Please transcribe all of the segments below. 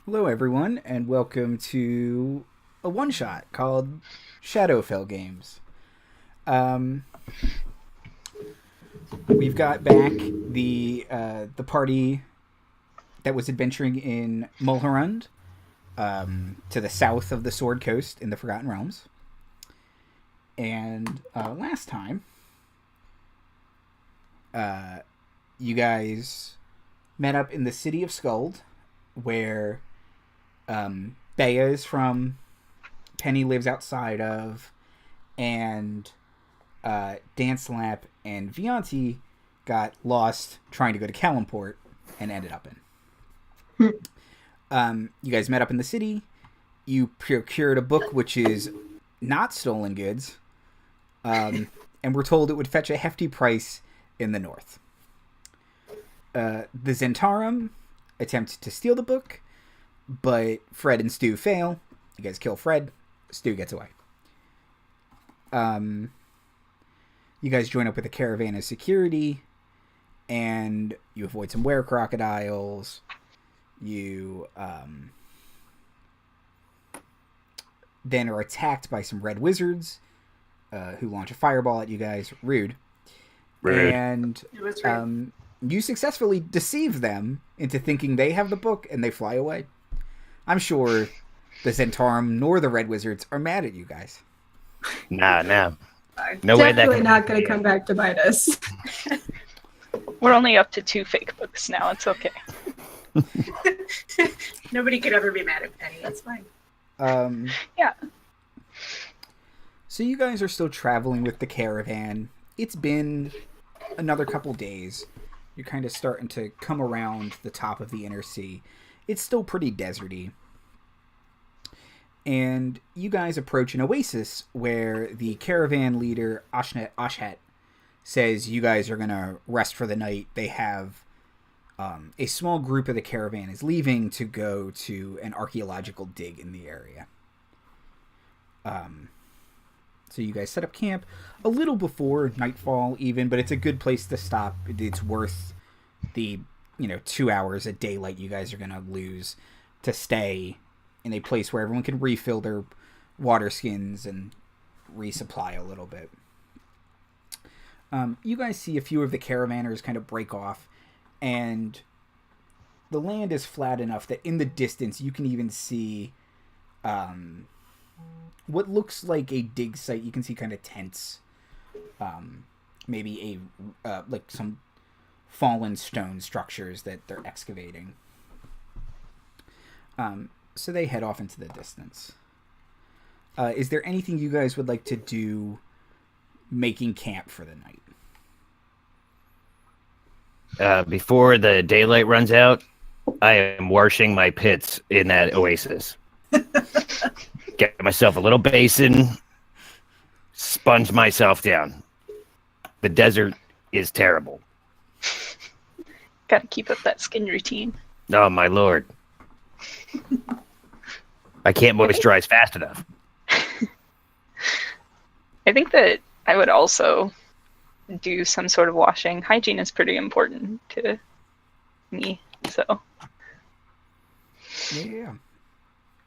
Hello, everyone, and welcome to a one-shot called Shadowfell Games. Um, we've got back the party that was adventuring in Mulhorand, to the south of the Sword Coast in the Forgotten Realms. And last time, you guys met up in the city of Skuld, where Bea is from, Penny lives outside of, and Dancelap and Vianti got lost trying to go to Kalimport and ended up in. You guys met up in the city. You procured a book which is not stolen goods, and were told it would fetch a hefty price in the north. The Zentarum attempt to steal the book, but Fred and Stu fail. You guys kill Fred. Stu gets away. You guys join up with a caravan as security, and you avoid some were crocodiles. You then are attacked by some red wizards who launch a fireball at you guys. Rude. And It was rude. You successfully deceive them into thinking they have the book, and they fly away. I'm sure the Zentarum nor the Red Wizards are mad at you guys. Nah. No way that Definitely can not going to come back to bite us. We're only up to 2 fake books now. It's okay. Nobody could ever be mad at Penny. That's fine. Yeah. So you guys are still traveling with the caravan. It's been another couple days. You're kind of starting to come around the top of the inner sea. It's still pretty deserty. And you guys approach an oasis where the caravan leader, Ashhet, says you guys are going to rest for the night. They have a small group of the caravan is leaving to go to an archaeological dig in the area. So you guys set up camp a little before nightfall even, but it's a good place to stop. It's worth the 2 hours of daylight you guys are going to lose to stay in a place where everyone can refill their water skins and resupply a little bit. You guys see a few of the caravanners kind of break off, and the land is flat enough that in the distance you can even see what looks like a dig site. You can see kind of tents, maybe like some fallen stone structures that they're excavating. So they head off into the distance. Is there anything you guys would like to do making camp for the night? Before the daylight runs out, I am washing my pits in that oasis. Get myself a little basin, sponge myself down. The desert is terrible. Gotta keep up that skin routine. Oh, my lord. I can't moisturize fast enough. I think that I would also do some sort of washing. Hygiene is pretty important to me, so. Yeah.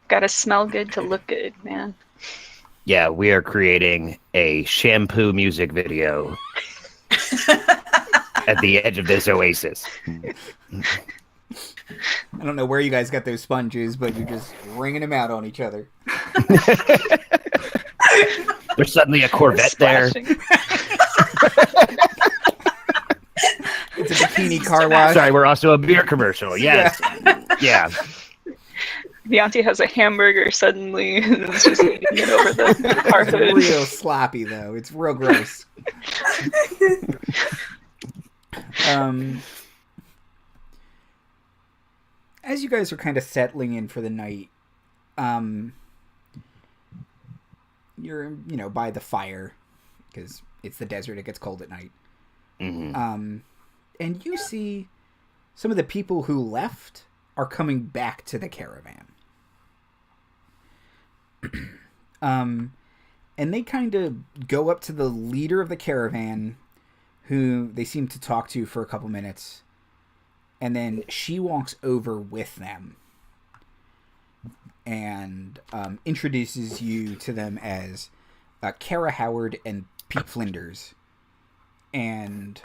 Gotta smell good to look good, man. Yeah, we are creating a shampoo music video at the edge of this oasis. I don't know where you guys got those sponges, but you're just wringing them out on each other. There's suddenly a Corvette there. Splashing. It's a bikini car wash. Sorry, we're also a beer commercial. Yes. Yeah. Vianti has a hamburger suddenly and is just eating it over the car It's hood. real sloppy, though. It's real gross. As you guys are kind of settling in for the night, you're, by the fire, because it's the desert, it gets cold at night. Mm-hmm. And you see some of the people who left are coming back to the caravan. And they kind of go up to the leader of the caravan, who they seem to talk to for a couple minutes. And then she walks over with them. and introduces you to them as Kara Howard and Pete Flinders. And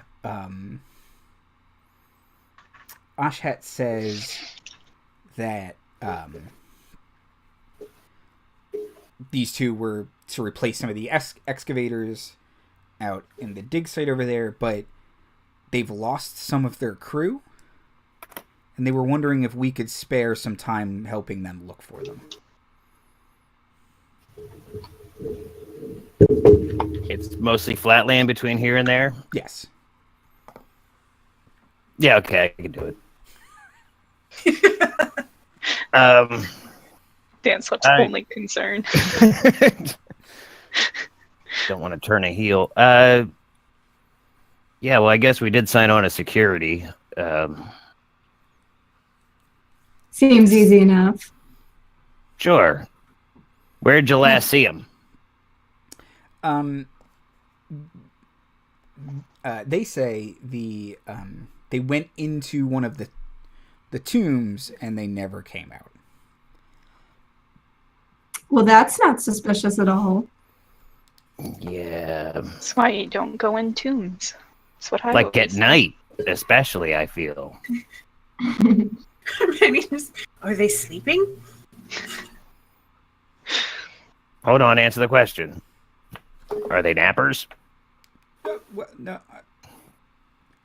Ashhat says that these two were to replace some of the excavators out in the dig site over there, but they've lost some of their crew, and they were wondering if we could spare some time helping them look for them. It's mostly flat land between here and there? Yes. Yeah, okay, I can do it. Dancelap's only concern. Don't want to turn a heel. Yeah, well, I guess we did sign on as security. Seems easy enough. Sure. Where'd you last see him? They say they went into one of the tombs and they never came out. Well, that's not suspicious at all. Yeah. That's why you don't go in tombs. That's what I Like always at say. night, especially, I feel. Are they sleeping? Hold on, answer the question. Are they nappers? Well, no,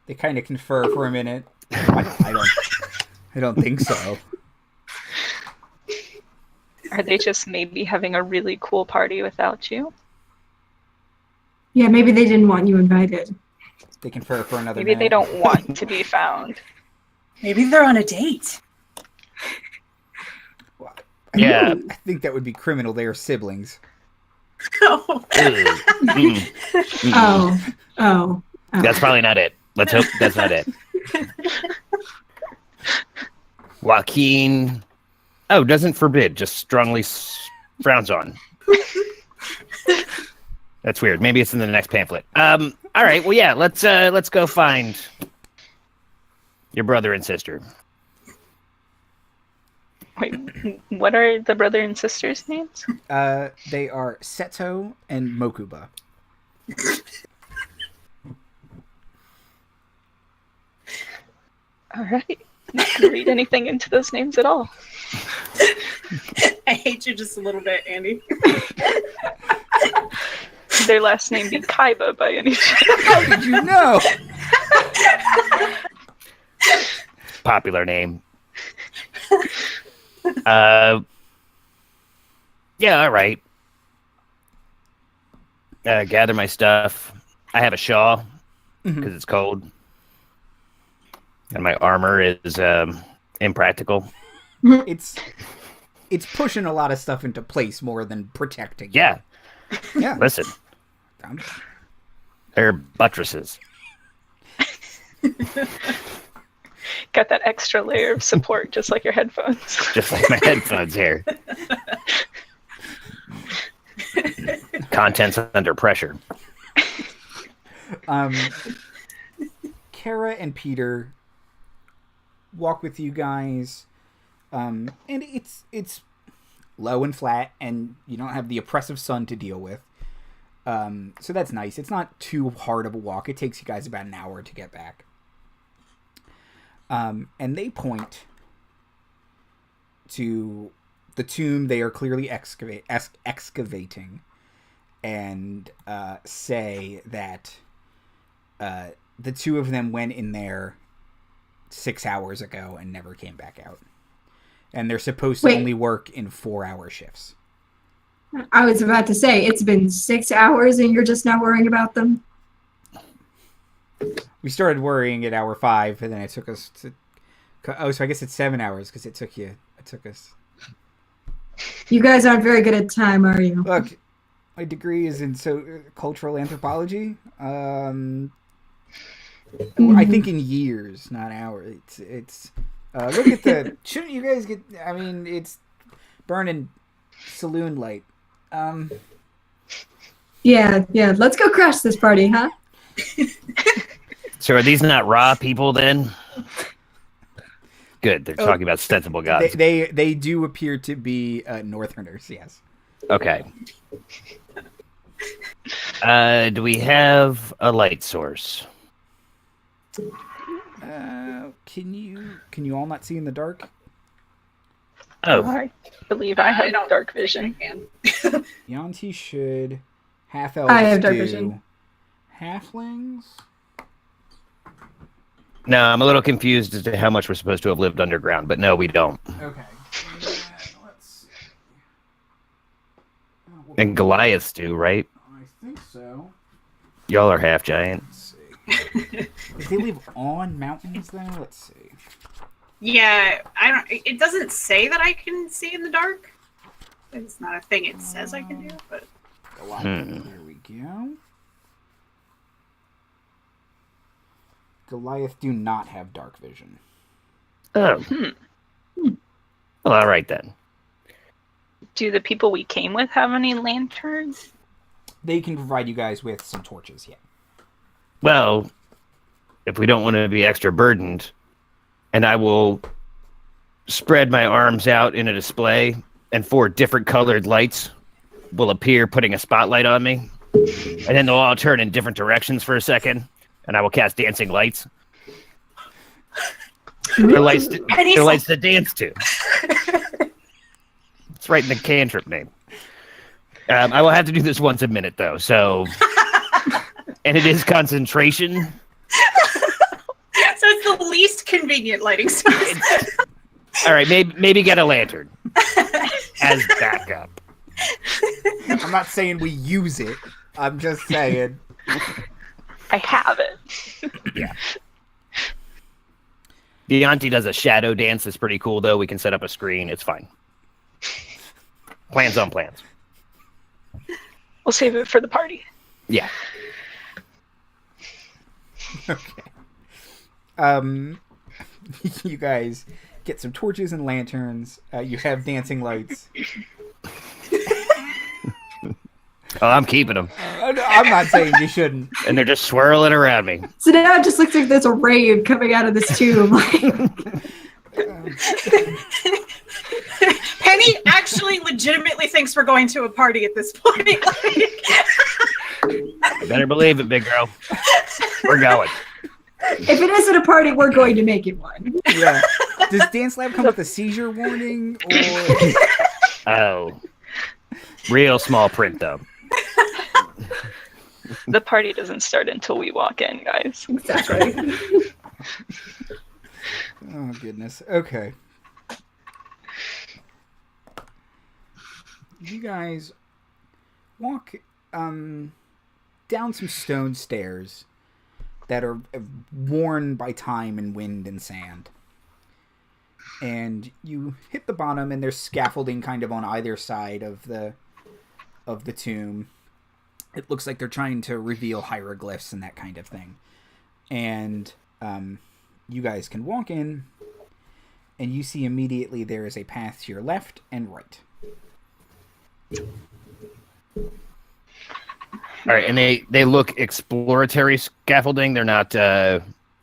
they kind of confer for a minute. I don't think so. Are they just maybe having a really cool party without you? Yeah, maybe they didn't want you invited. They confer for another Maybe minute. they don't want to be found. Maybe they're on a date. Yeah. I think that would be criminal. They are siblings. Oh. Oh. That's probably not it. Let's hope that's not it. Joaquin. Oh, doesn't forbid, just strongly frowns on. That's weird. Maybe it's in the next pamphlet. All right. Well, yeah. Let's go find your brother and sister. Wait, what are the brother and sister's names? They are Seto and Mokuba. All right. I'm not going to read anything into those names at all. I hate you just a little bit, Andy. Their last name be Kaiba by any chance? How did you know? Popular name. Yeah, all right. Gather my stuff. I have a shawl because it's cold, and my armor is impractical. It's pushing a lot of stuff into place more than protecting. Yeah. Yeah. Listen, they're buttresses. Got that extra layer of support, just like your headphones. Just like my headphones here. Contents under pressure. Kara and Peter walk with you guys, and it's low and flat, and you don't have the oppressive sun to deal with. So that's nice. It's not too hard of a walk. It takes you guys about an hour to get back. And they point to the tomb they are clearly excavating, and say that the two of them went in there 6 hours ago and never came back out. And they're supposed to only work in 4-hour shifts. I was about to say, it's been 6 hours and you're just not worrying about them? We started worrying at hour 5, and then it took us to... Oh, so I guess it's 7 hours, because it took us... You guys aren't very good at time, are you? Look, my degree is in cultural anthropology. I think in years, not hours. It's look at the... Shouldn't you guys get... I mean, it's burning saloon light. Yeah. Let's go crash this party, huh? So are these not raw people then? Good. They're talking about sensible gods. They do appear to be Northerners, yes. Okay. Do we have a light source? Can you all not see in the dark? Oh, I believe I have dark vision. Yuan-ti should. Half elves I have dark do. vision. Halflings? no, I'm a little confused as to how much we're supposed to have lived underground, but no, we don't. Okay. Let's see. And Goliaths do, right? I think so. Y'all are half giant. Let's see. If they live on mountains, though, let's see. Yeah, I don't. It doesn't say that I can see in the dark. It's not a thing it says I can do, but Goliath. There we go. Goliath do not have dark vision. Oh. Well, all right then. Do the people we came with have any lanterns? They can provide you guys with some torches, yeah. Well, if we don't want to be extra burdened, and I will spread my arms out in a display, and 4 different colored lights will appear, putting a spotlight on me. And then they'll all turn in different directions for a second, and I will cast dancing lights. They're lights to dance to. It's right in the cantrip name. I will have to do this once a minute, though, so... And it is concentration. so it's the least convenient lighting source. All right, maybe get a lantern as backup. I'm not saying we use it. I'm just saying. I have it. Yeah. Vianti does a shadow dance that's pretty cool, though. We can set up a screen. It's fine. Plans on plans. We'll save it for the party. Yeah. Okay. You guys get some torches and lanterns. You have dancing lights. Oh, I'm keeping them. I'm not saying you shouldn't. And they're just swirling around me. So now it just looks like there's a rave coming out of this tube. Penny actually legitimately thinks we're going to a party at this point. You better believe it, big girl. We're going. If it isn't a party, we're going to make it one. Yeah. Does Dancelap come with a seizure warning? Or... Oh. Real small print, though. The party doesn't start until we walk in, guys. Exactly. Oh, goodness. Okay. You guys walk down some stone stairs that are worn by time and wind and sand. And you hit the bottom, and there's scaffolding kind of on either side of the tomb. It looks like they're trying to reveal hieroglyphs and that kind of thing. And you guys can walk in, and you see immediately there is a path to your left and right. All right, and they look exploratory scaffolding. They're not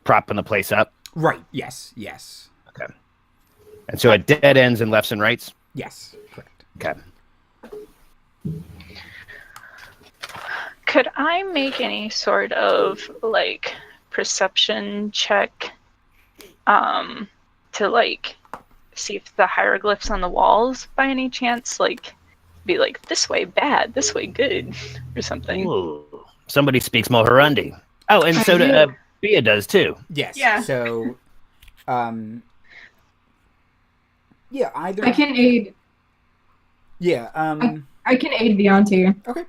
propping the place up. Right. Yes. Okay. And so it dead ends and lefts and rights? Yes. Correct. Okay. Could I make any sort of like perception check to like see if the hieroglyphs on the walls by any chance like be like this way bad, this way good, or something? Ooh. Somebody speaks Mulhorand. Oh, and so Bia does too. Yes. Yeah. So, yeah, either. I can aid. Yeah. I can aid Vianti. Okay.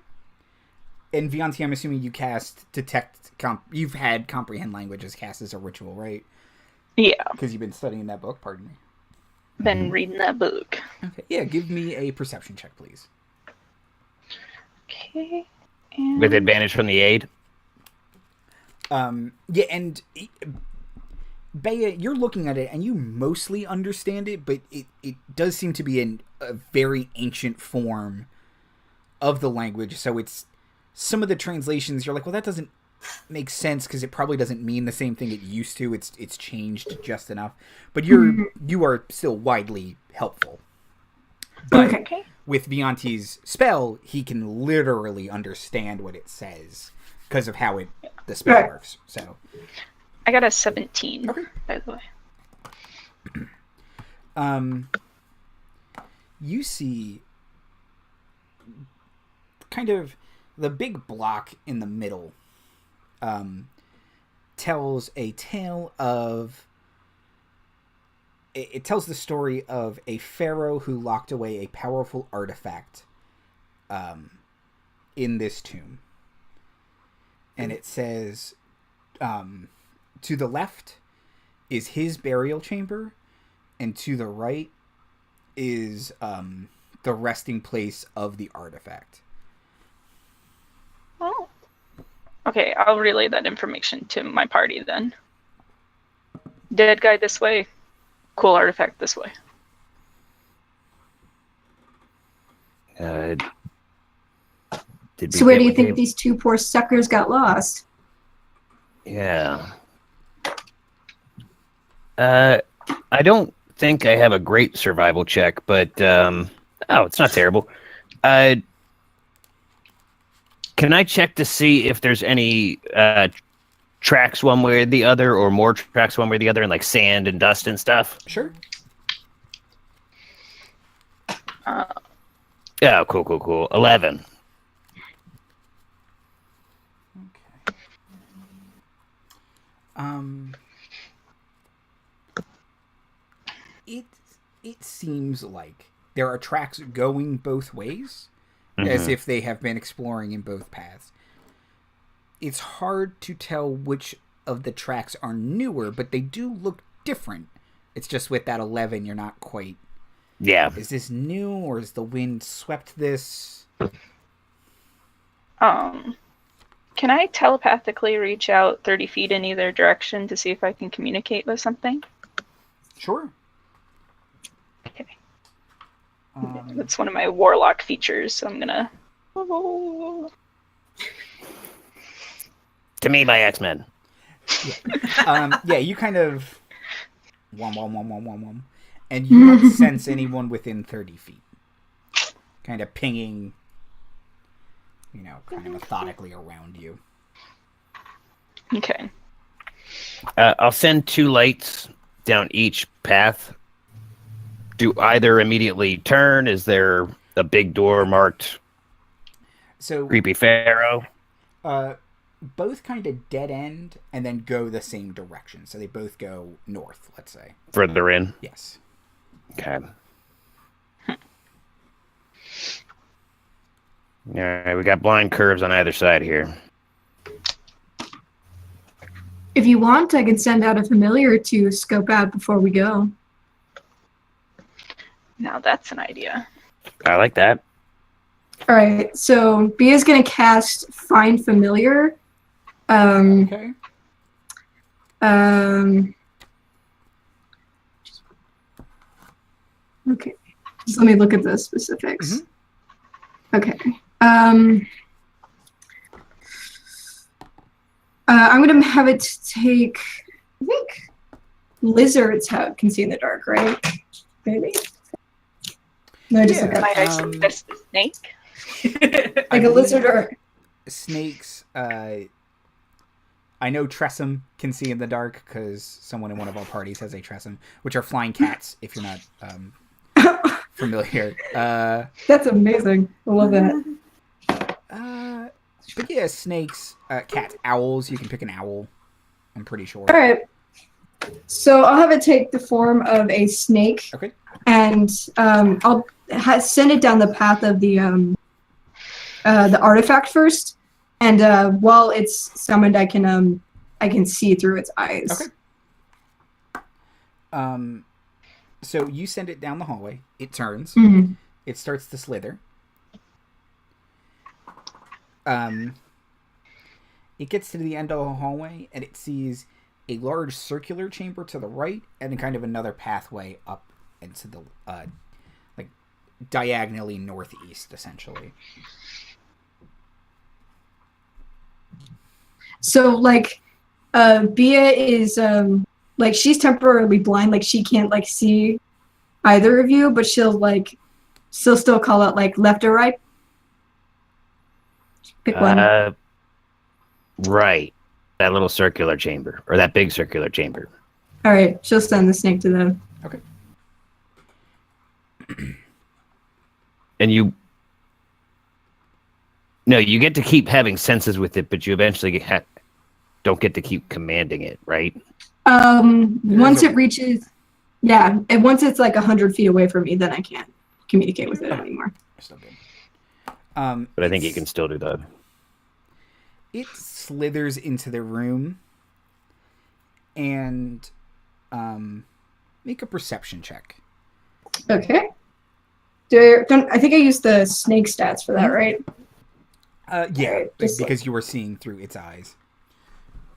And Vianti, I'm assuming you cast detect. You've had comprehend languages cast as a ritual, right? Yeah, Because you've been studying that book. Pardon me. been reading that book. Okay. Yeah. Give me a perception check, please. Okay. And... With advantage from the aid? Yeah, and Bea, you're looking at it and you mostly understand it, but it does seem to be in a very ancient form of the language. So it's some of the translations you're like, well, that doesn't makes sense because it probably doesn't mean the same thing it used to. It's changed just enough, but you are still widely helpful. But Okay. with Vianti's spell, he can literally understand what it says because of how the spell Right. works. So I got a 17, Okay. by the way. you see kind of the big block in the middle tells a tale of it tells the story of a pharaoh who locked away a powerful artifact in this tomb. And it says to the left is his burial chamber, and to the right is the resting place of the artifact. Oh. Okay, I'll relay that information to my party then. Dead guy this way. Cool artifact this way. Did we So where get do you what think they- these two poor suckers got lost? Yeah. I don't think I have a great survival check, but it's not terrible. Can I check to see if there's any tracks one way or the other, or more tracks one way or the other, and like sand and dust and stuff? Sure. Yeah, cool. 11. Okay. It seems like there are tracks going both ways, as if they have been exploring in both paths. It's hard to tell which of the tracks are newer, but they do look different. It's just with that 11, you're not quite... Yeah. Is this new, or is the wind swept this? Can I telepathically reach out 30 feet in either direction to see if I can communicate with something? Sure. Okay. That's one of my Warlock features, so I'm gonna... To me, by X-Men. Yeah, you kind of... And you don't sense anyone within 30 feet. Kind of pinging, kind of methodically around you. Okay. I'll send 2 lights down each path. Do either immediately turn? Is there a big door marked So, Creepy Pharaoh? both kind of dead end and then go the same direction. So they both go north, let's say. Further in? Yes. Okay. Alright, we got blind curves on either side here. If you want, I can send out a familiar to scope out before we go. Now that's an idea. I like that. All right, so Bia's gonna cast Find Familiar. Okay. Okay, just let me look at the specifics. Okay. I'm gonna have it take. I think lizards can see in the dark, right? Maybe. No, I just Yeah. look Might at I suggest a snake? like a lizard or. Snakes, I know Tressum can see in the dark because someone in one of our parties has a Tressum, which are flying cats, if you're not familiar. That's amazing. I love that. But yeah, snakes, cats, owls. You can pick an owl, I'm pretty sure. All right. So I'll have it take the form of a snake. Okay. And I'll send it down the path of the artifact first. And while it's summoned, I can see through its eyes. Okay. So you send it down the hallway. It turns. Mhm. It starts to slither. It gets to the end of the hallway, and it sees a large circular chamber to the right, and then kind of another pathway up into the, like, diagonally northeast, essentially. So like, Bia is like she's temporarily blind, like she can't like see either of you, but she'll still call out like left or right. Pick one. Right. That little circular chamber, or that big circular chamber. All right, she'll send the snake to them. Okay. And you get to keep having senses with it, but you eventually don't get to keep commanding it, right? Once it reaches, yeah, and once it's like 100 feet away from me, then I can't communicate with it anymore. Still good. But I think you can still do that. It slithers into the room and make a perception check. Okay. I think I used the snake stats for that, right? Yeah, Right, because you were seeing through its eyes.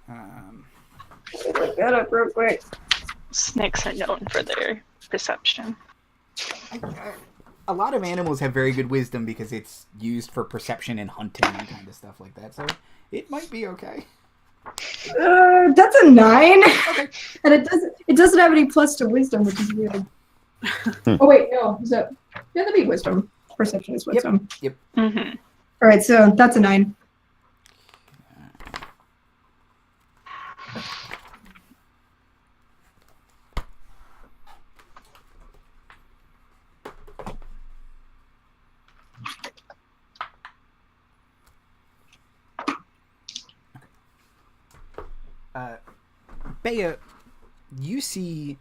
Look that up real quick. Snakes are known for their perception. A lot of animals have very good wisdom because it's used for perception and hunting and kind of stuff like that. So it might be okay. That's a 9. Okay. And it doesn't have any plus to wisdom, which is weird. Oh wait, no. Yeah, that'd be wisdom. Perception is wisdom. Yep. Mm-hmm. All right, so that's a 9. Bea, you see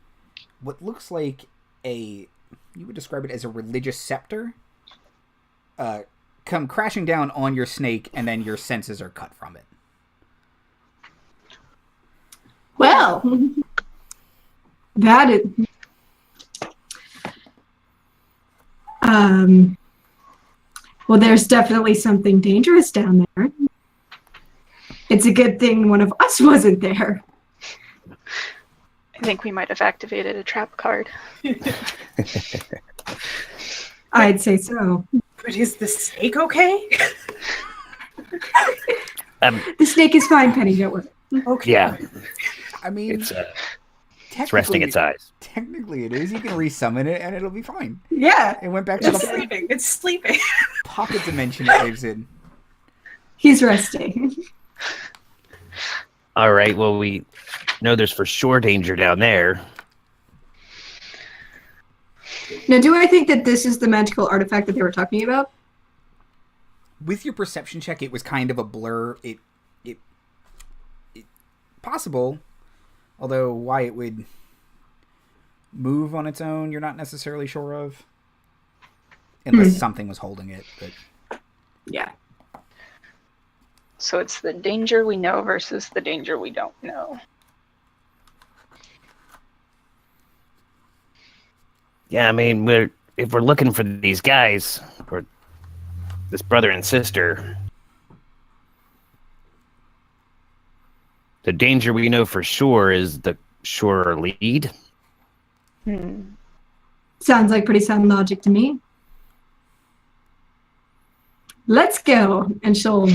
what looks like you would describe it as a religious scepter come crashing down on your snake, and then your senses are cut from it. Well, that is... well, there's definitely something dangerous down there. It's a good thing one of us wasn't there. I think we might have activated a trap card. I'd say so. But is the snake okay? The snake is fine, Penny, don't worry. Okay. Yeah, I mean, it's resting its eyes. Technically it is. You can resummon it and it'll be fine. Yeah, It went back to It's the sleeping. It's sleeping. pocket dimension it lives in. he's resting. All right, well, we know there's for sure danger down there. Now, do I think that this is the magical artifact that they were talking about? With your perception check, it was kind of a blur. It possible, although why it would move on its own, you're not necessarily sure of, unless something was holding it. But Yeah. So it's the danger we know versus the danger we don't know. Yeah, I mean, if we're looking for these guys, or this brother and sister, the danger we know for sure is the surer lead. Sounds like pretty sound logic to me. Let's go. And she'll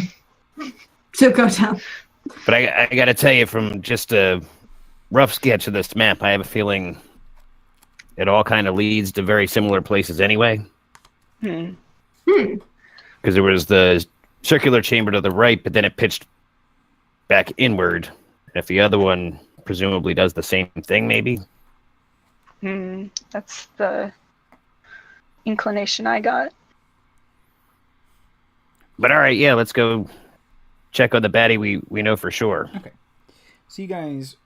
go down. But I got to tell you, from just a rough sketch of this map, I have a feeling it all kind of leads to very similar places anyway. Because there was the circular chamber to the right, but then it pitched back inward. And if the other one presumably does the same thing, maybe. That's the inclination I got. But all right, yeah, let's go check on the baddie we know for sure. okay, so you guys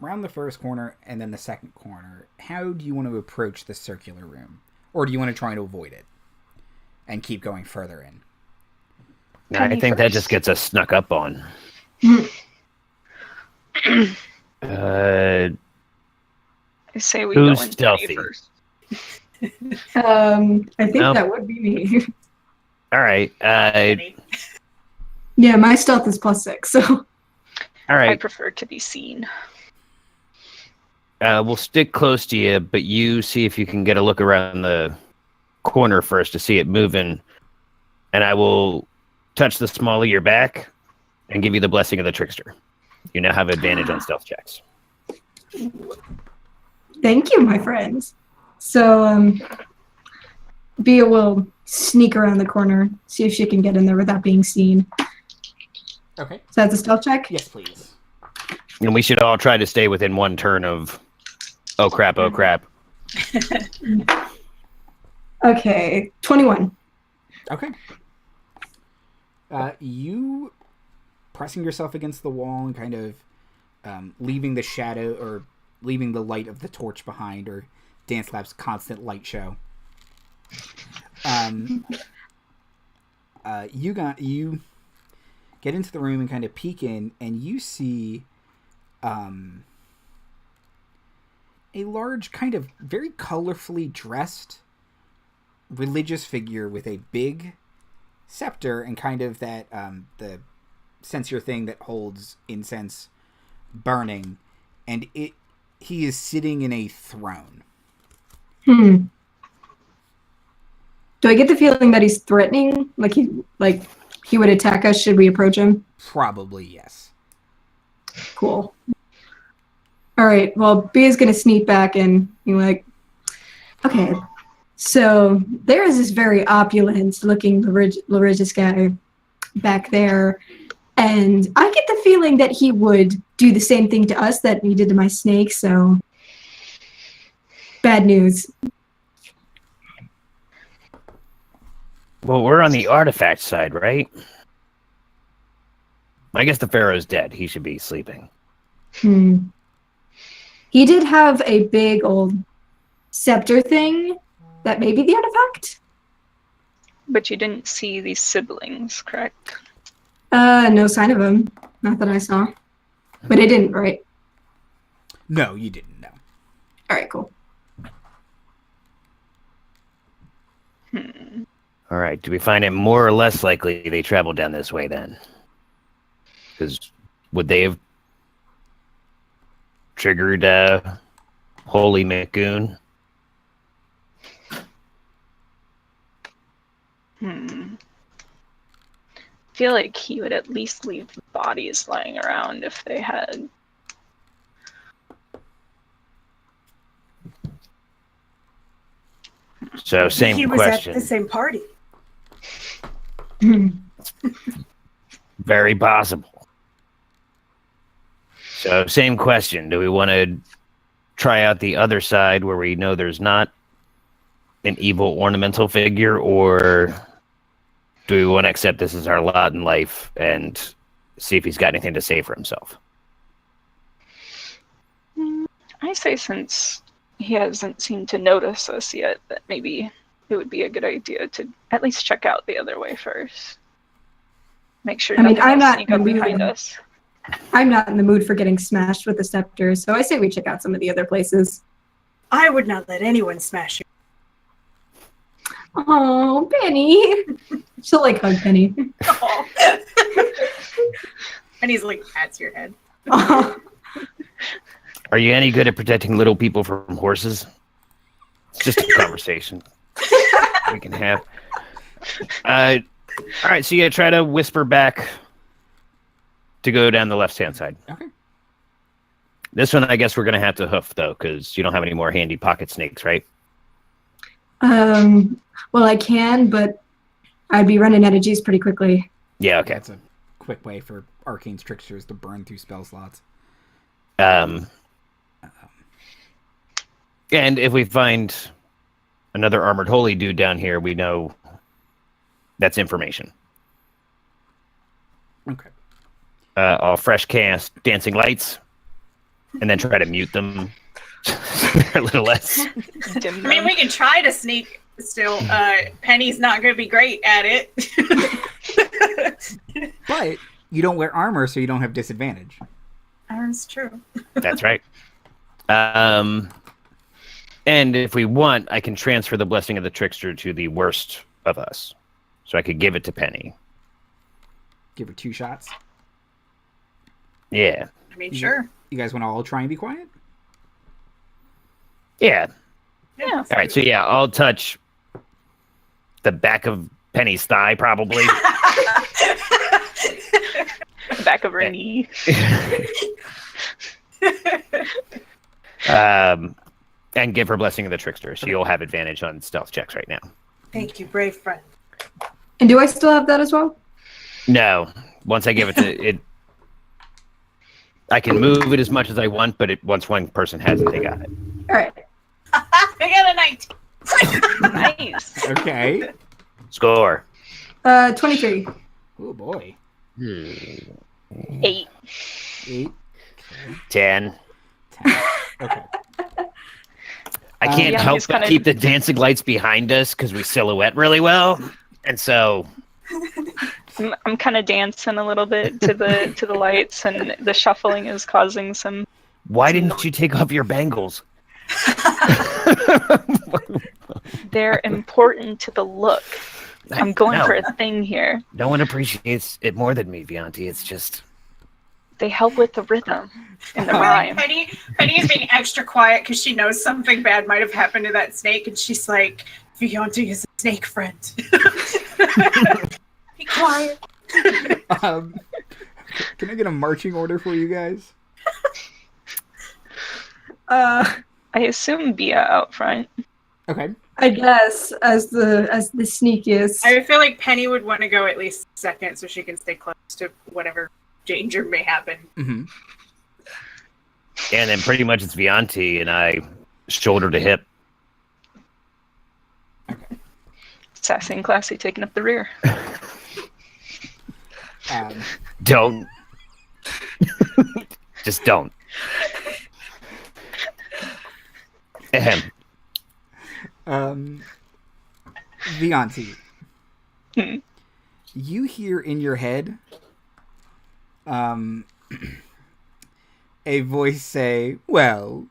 round the first corner and then the second corner. How do you want to approach the circular room, or do you want to try to avoid it and keep going further in? I Penny think that first. just gets us snuck up on. I say we Who's go in stealthy? first. I think Nope. that would be me. All right, Yeah, my stealth is +6, so. all I right. prefer to be seen. We'll stick close to you, but you see if you can get a look around the corner first to see it moving, and I will touch the small of your back and give you the blessing of the Trickster. You now have advantage on stealth checks. Thank you, my friends. So, Bia will sneak around the corner, see if she can get in there without being seen. Okay. So that's a stealth check? Yes, please. And we should all try to stay within one turn of, oh crap, oh crap. Okay, 21. Okay. You pressing yourself against the wall and kind of leaving the shadow or leaving the light of the torch behind, or Dancelap's constant light show. You get into the room and kind of peek in, and you see a large, kind of very colorfully dressed religious figure with a big scepter and kind of that the censer thing that holds incense burning, and he is sitting in a throne. Do I get the feeling that he's threatening? Like he would attack us should we approach him? Probably, yes. Cool. All right. Well, Bia's gonna sneak back and be like, okay. So there is this very opulent-looking religious guy back there, and I get the feeling that he would do the same thing to us that he did to my snake. So bad news. Well, we're on the artifact side, right? I guess the Pharaoh's dead. He should be sleeping. He did have a big old scepter thing. That may be the artifact? But you didn't see these siblings, correct? No sign of him. Not that I saw. But I didn't, right? No, you didn't, no. Alright, cool. All right. Do we find it more or less likely they traveled down this way then? Because would they have triggered Holy McGoon? I feel like he would at least leave bodies lying around if they had. So same he was question. at the same party. Very possible. So same question. Do we want to try out the other side where we know there's not an evil ornamental figure, or do we want to accept this as our lot in life and see if he's got anything to say for himself? I say since he hasn't seemed to notice us yet, that maybe it would be a good idea to at least check out the other way first. Make sure I mean, nothing I'm will not sneak up in the mood. behind us. I'm not in the mood for getting smashed with the scepter, so I say we check out some of the other places. I would not let anyone smash you. Oh, Penny. She'll like hug Penny. Oh. And he's like, pats your head. Oh. Are you any good at protecting little people from horses? It's just a conversation we can have. All right, so you try to whisper back to go down the left-hand side. Okay. This one, I guess we're going to have to hoof, though, because you don't have any more handy pocket snakes, right? Well, I can, but I'd be running out of juice pretty quickly. Yeah, okay. That's a quick way for Arcane's Tricksters to burn through spell slots. And if we find another armored holy dude down here, we know that's information. Okay. I'll fresh cast Dancing Lights, and then try to mute them. They're a little less. Dim I mean, them. we can try to sneak still. Penny's not going to be great at it. But you don't wear armor, so you don't have disadvantage. That's true. That's right. And if we want, I can transfer the blessing of the Trickster to the worst of us. So I could give it to Penny. Give her 2 shots. Yeah. I mean, sure. You guys want to all try and be quiet? Yeah. Yeah. All right, so yeah, I'll touch the back of Penny's thigh, probably. Back of her knee. And give her blessing of the trickster. So you'll have advantage on stealth checks right now. Thank you, brave friend. And do I still have that as well? No. Once I give it to it, I can move it as much as I want, but once one person has it, they got it. All right. I got a 19. Nice. Okay. Score. 23. Oh boy. 8. 8. 10. 10. Okay. I can't Yeah, help he's but kinda- keep the dancing lights behind us because we silhouette really well, and so I'm kind of dancing a little bit to the lights, and the shuffling is causing some. why didn't you take off your bangles? They're important to the look. I'm going No. for a thing here. No one appreciates it more than me, Vianti. It's just They help with the rhythm and the Like, rhyme. Penny is being extra quiet because she knows something bad might have happened to that snake, and she's like, Vianti is a snake friend. Be quiet. Can I get a marching order for you guys? I assume Bia out front. Okay. I guess as the sneakiest. I feel like Penny would want to go at least second so she can stay close to whatever danger may happen. Mm-hmm. and then pretty much it's Vianti and I shoulder to hip. Sassy and classy taking up the rear. Don't. Just don't. Ahem. Vianti. Hmm. You hear in your head a voice say, "Well,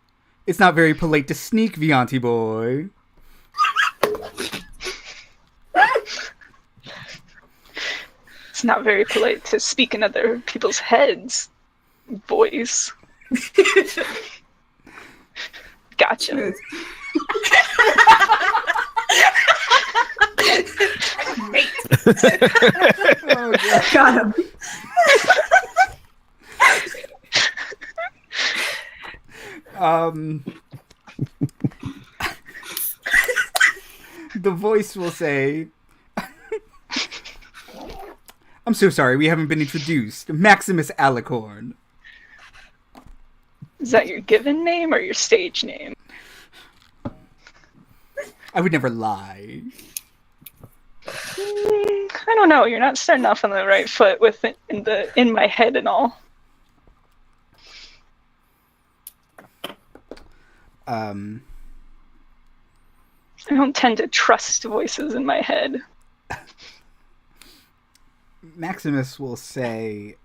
it's not very polite to sneak, Vianti boy." It's not very polite to speak in other people's heads. Voice. Gotcha. Oh, God. Got him. The voice will say, "I'm so sorry, we haven't been introduced. Maximus Alicorn." Is that your given name or your stage name? I would never lie. I don't know. You're not starting off on the right foot with it in my head and all. I don't tend to trust voices in my head. Maximus will say,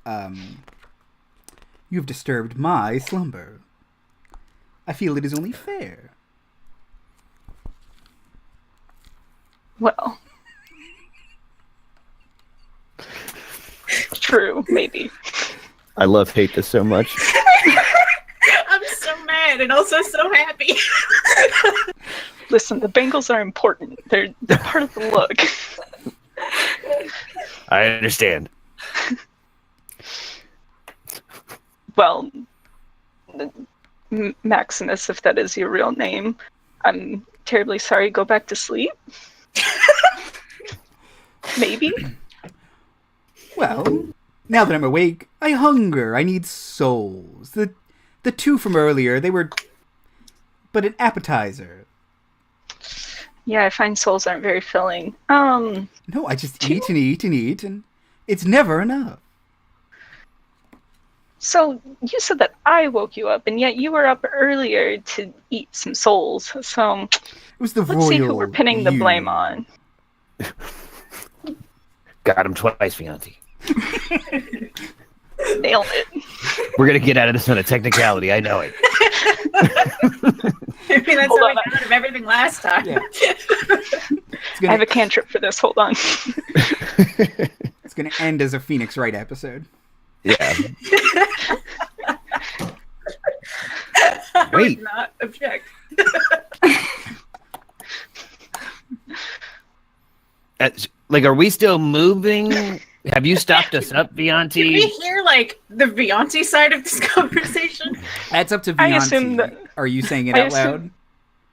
"You've disturbed my slumber. I feel it is only fair." Well, true, maybe. I hate this so much. I'm so mad and also so happy. Listen, the bangles are important. They're part of the look. I understand. Well, Maximus, if that is your real name, I'm terribly sorry. Go back to sleep. Maybe. Well, now that I'm awake, I hunger. I need souls. The two from earlier, they were but an appetizer. Yeah, I find souls aren't very filling. No, I just eat and eat and eat, and it's never enough. So you said that I woke you up, and yet you were up earlier to eat some souls. So It was the let's see who royal we're pinning the you. blame on. Got him twice, Vianti. Nailed it. We're gonna get out of this on a technicality. I know it. I mean, that's Hold how we on. got out of everything last time. Yeah. It's I have gonna, a cantrip for this. Hold on. it's gonna end as a Phoenix Wright episode. Yeah. I Wait. would not object. Like, are we still moving Have you stopped us up, Can we Vianti? hear like the Vianti side of this conversation? That's up to I assume Vianti. that- Are you saying it I out assume- loud?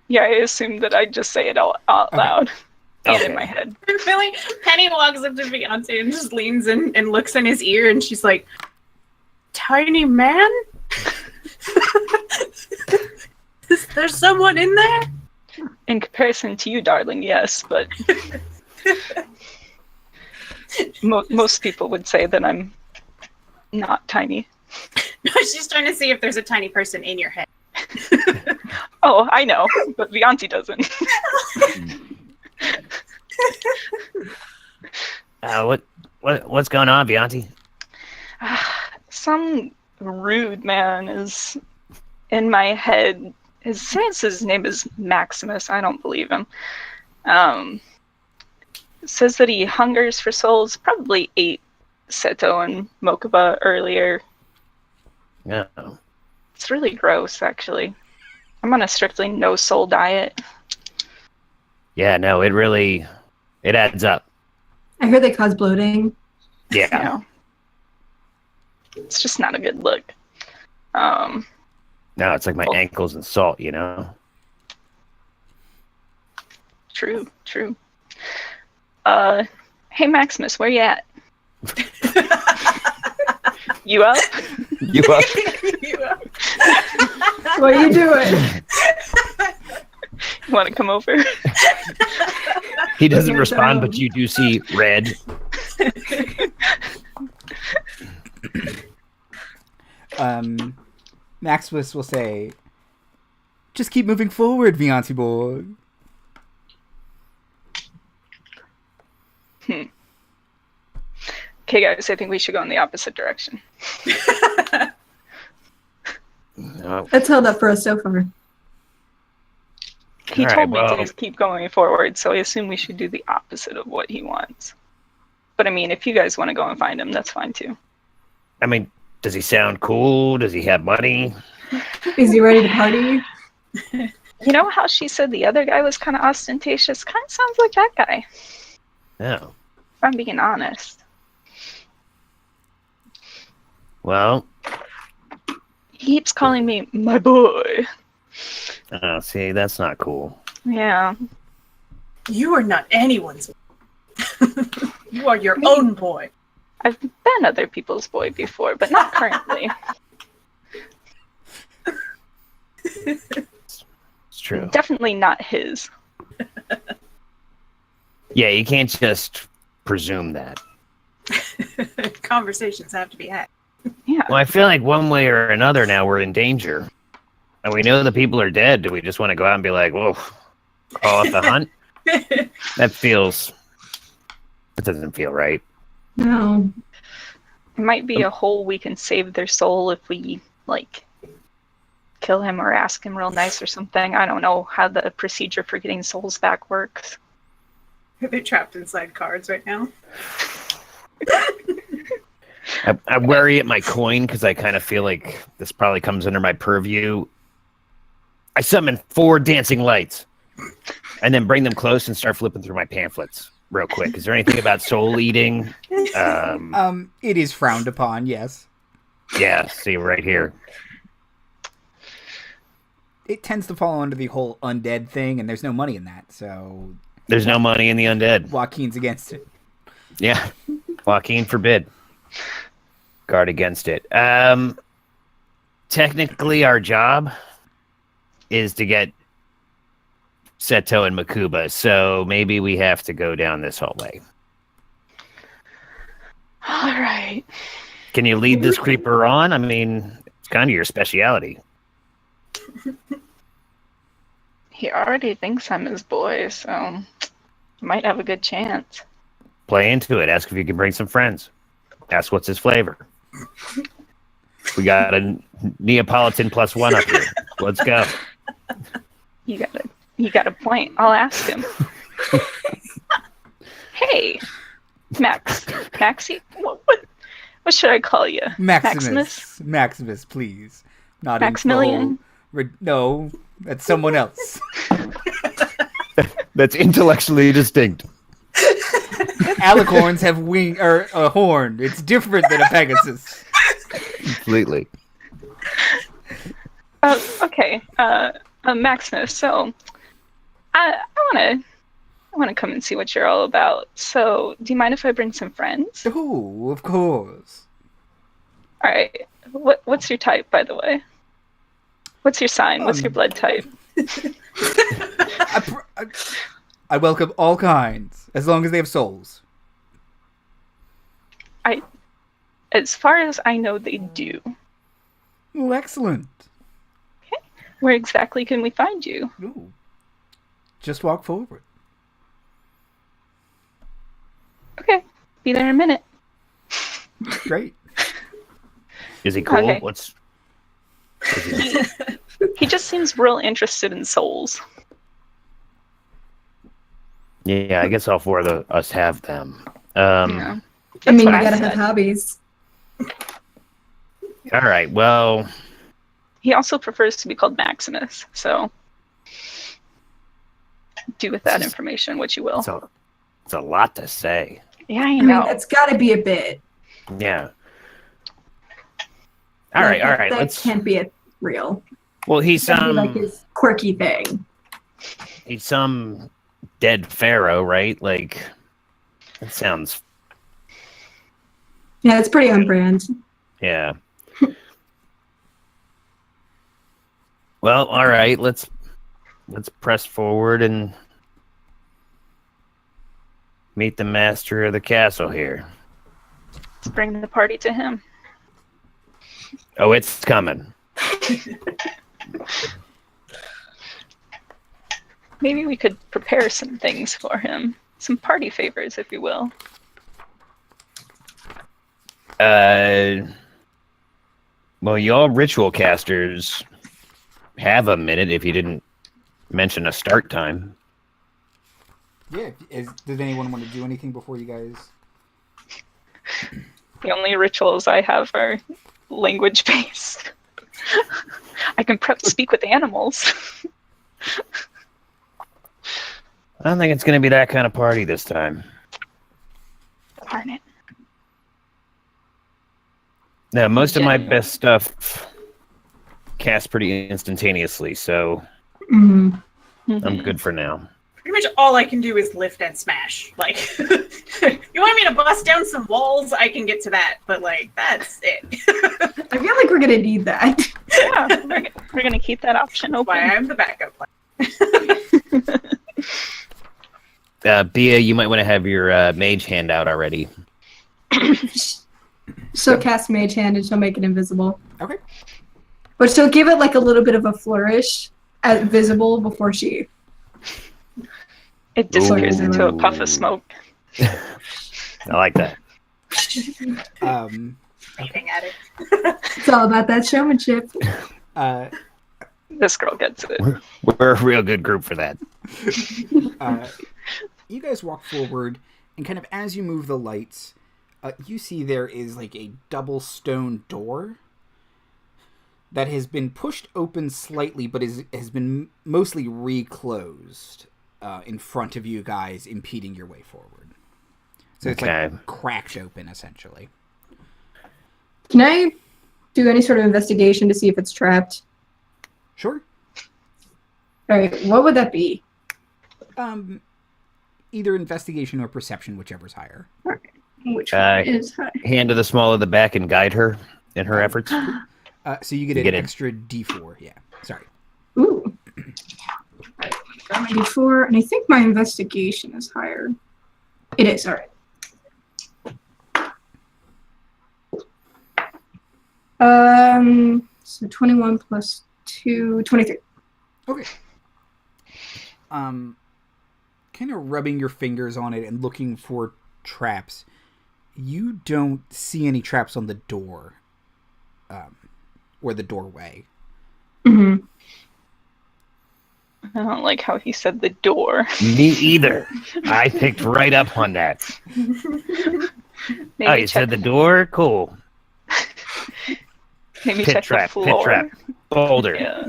Yeah, I assume that I just say it out loud and Okay. in my head. I'm feeling Penny walks up to Vianti and just leans in and looks in his ear, and she's like, "Tiny man, is there someone in there?" In comparison to you, darling, yes, but most people would say that I'm not tiny. She's trying to see if there's a tiny person in your head. Oh, I know, but Vianti doesn't. What's going on, Vianti? Some rude man is in my head. His name is Maximus. I don't believe him. Says that he hungers for souls. Probably ate Seto and Mokuba earlier. Yeah. It's really gross, actually. I'm on a strictly no soul diet. Yeah, no, it adds up. I heard they cause bloating. Yeah. You know, it's just not a good look. No, it's like my ankles and salt, you know? True. Hey Maximus, where you at? You up? You up? What are you doing? You want to come over? He doesn't respond, but you do see red. Maximus will say, "Just keep moving forward, Vianti boy." Okay, guys, I think we should go in the opposite direction. Oh, That's held up for us so far. He All right, told me well- to just keep going forward, so I assume we should do the opposite of what he wants. But I mean, if you guys want to go and find him, that's fine too. I mean, does he sound cool? Does he have money? Is he ready to party? You know how she said the other guy was kind of ostentatious? Kind of sounds like that guy, No. if I'm being honest. Well, He keeps calling me my boy. see, that's not cool. Yeah. You are not anyone's. You are your own boy. I've been other people's boy before, but not currently. It's true. Definitely not his. Yeah, you can't just presume that. Conversations have to be had. Yeah. Well, I feel like one way or another now we're in danger. And we know the people are dead. Do we just want to go out and be like, whoa, call off the hunt? That doesn't feel right. No. It might be a hole we can save their soul if we, like, kill him or ask him real nice or something. I don't know how the procedure for getting souls back works. They're trapped inside cards right now. I worry at my coin because I kind of feel like this probably comes under my purview. I summon 4 dancing lights and then bring them close and start flipping through my pamphlets real quick. Is there anything about soul eating? It is frowned upon, yes. Yeah, see right here. It tends to fall under the whole undead thing, and there's no money in that, so There's no money in the undead. Joaquin's against it. Yeah. Joaquin forbid. Guard against it. Technically, our job is to get Seto and Makuba, so maybe we have to go down this hallway. All right. Can you lead this creeper on? I mean, it's kind of your speciality. He already thinks I'm his boy, so might have a good chance. Play into it. Ask if you can bring some friends. Ask what's his flavor. We got a Neapolitan +1 up here. Let's go. You got a point. I'll ask him. Hey, Maxie, what should I call you? Maximus, please. Not Maximilian? No, that's someone else. That's intellectually distinct. Alicorns have wing or a horn. It's different than a Pegasus. Completely. Okay. Maximus. So, I wanna come and see what you're all about. So, do you mind if I bring some friends? Oh, of course. All right. What's your type, by the way? What's your sign? What's your blood type? I welcome all kinds, as long as they have souls. As far as I know, they do. Oh, excellent. Okay. Where exactly can we find you? Ooh. Just walk forward. Okay. Be there in a minute. Great. Is he cool? Okay. What's He just seems real interested in souls. Yeah, I guess all four of us have them. Yeah. I mean, you what I gotta said. have hobbies. All right. Well, He also prefers to be called Maximus, so do with that information what you will. it's a lot to say. Yeah, I I mean, know. that's gotta be a bit. Yeah. All right. That Let's. can't be real. Well, he's That'd be like his quirky thing. he's some dead pharaoh, right? Like, that sounds. Yeah, it's pretty on brand. Yeah. Well, all right. Let's press forward and meet the master of the castle here. Let's bring the party to him. Oh, it's coming. Maybe we could prepare some things for him. Some party favors, if you will. Well, y'all ritual casters have a minute if you didn't mention a start time. Yeah. Does anyone want to do anything before you guys? The only rituals I have are language-based. I can speak with animals. I don't think it's going to be that kind of party this time. Darn it. No, most of my Genuine. best stuff casts pretty instantaneously, so Mhm. I'm good for now. Pretty much all I can do is lift and smash. Like, you want me to bust down some walls? I can get to that, but like, that's it. I feel like we're gonna need that. Yeah, we're gonna keep that option Why open. I'm the backup plan. Bia, you might want to have your mage hand out already. She'll cast Mage Hand and she'll make it invisible. Okay. But she'll give it like a little bit of a flourish as visible before she. It disappears Ooh. into a puff of smoke. I like that. Eating at it. It's all about that showmanship. This girl gets it. We're a real good group for that. You guys walk forward, and kind of as you move the lights, you see there is like a double stone door that has been pushed open slightly, but has been mostly reclosed in front of you guys, impeding your way forward. So it's Okay. like cracked open, essentially. Can I do any sort of investigation to see if it's trapped? Sure. All right, what would that be? Either investigation or perception, whichever's higher. Which Uh, one is high? Hand to the small of the back and guide her in her efforts. So you get You an get it. extra D4. Yeah. Sorry. Ooh. Got my D4, and I think my investigation is higher. It is, all right. So 21 plus 2, 23. Okay. Kind of rubbing your fingers on it and looking for traps. You don't see any traps on the door, or the doorway. Mm-hmm. I don't like how he said the door. Me either. I picked right up on that. Maybe Oh, you said the door? Cool. Maybe Pit check trap, the floor. pit trap. Boulder. Yeah.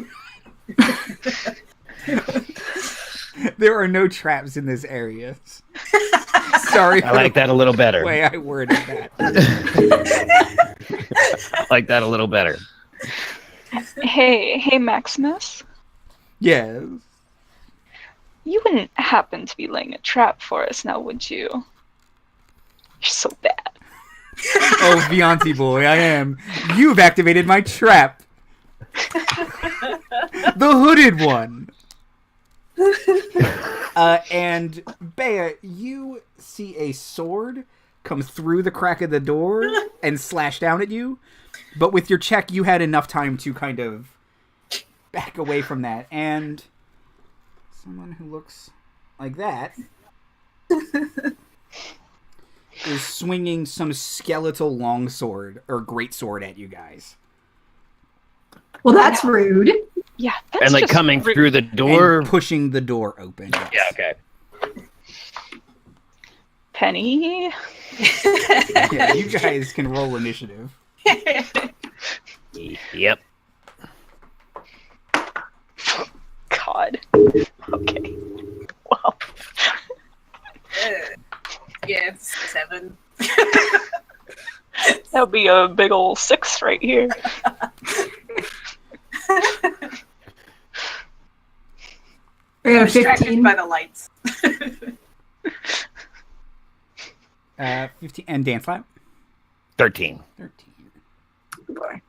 There are no traps in this area. Sorry. I like that a little better. The way I worded that. I like that a little better. Hey, Maximus. Yes. You wouldn't happen to be laying a trap for us now, would you? You're so bad. Oh, Vianti boy, I am. You've activated my trap. The hooded one. And Bea, you see a sword come through the crack of the door and slash down at you. But with your check, you had enough time to kind of back away from that. And someone who looks like that is swinging some skeletal longsword or greatsword at you guys. Well, that's rude. Yeah, that's And like just coming rude. through the door. And pushing the door open. Yes. Yeah, okay. Penny. Yeah, you guys can roll initiative. Yep. God. Okay. Well. Yeah, 7. That would be a big old 6 right here. I got a Distracted 15. by the lights. 15 and Dancelap? 13. 13. Boy.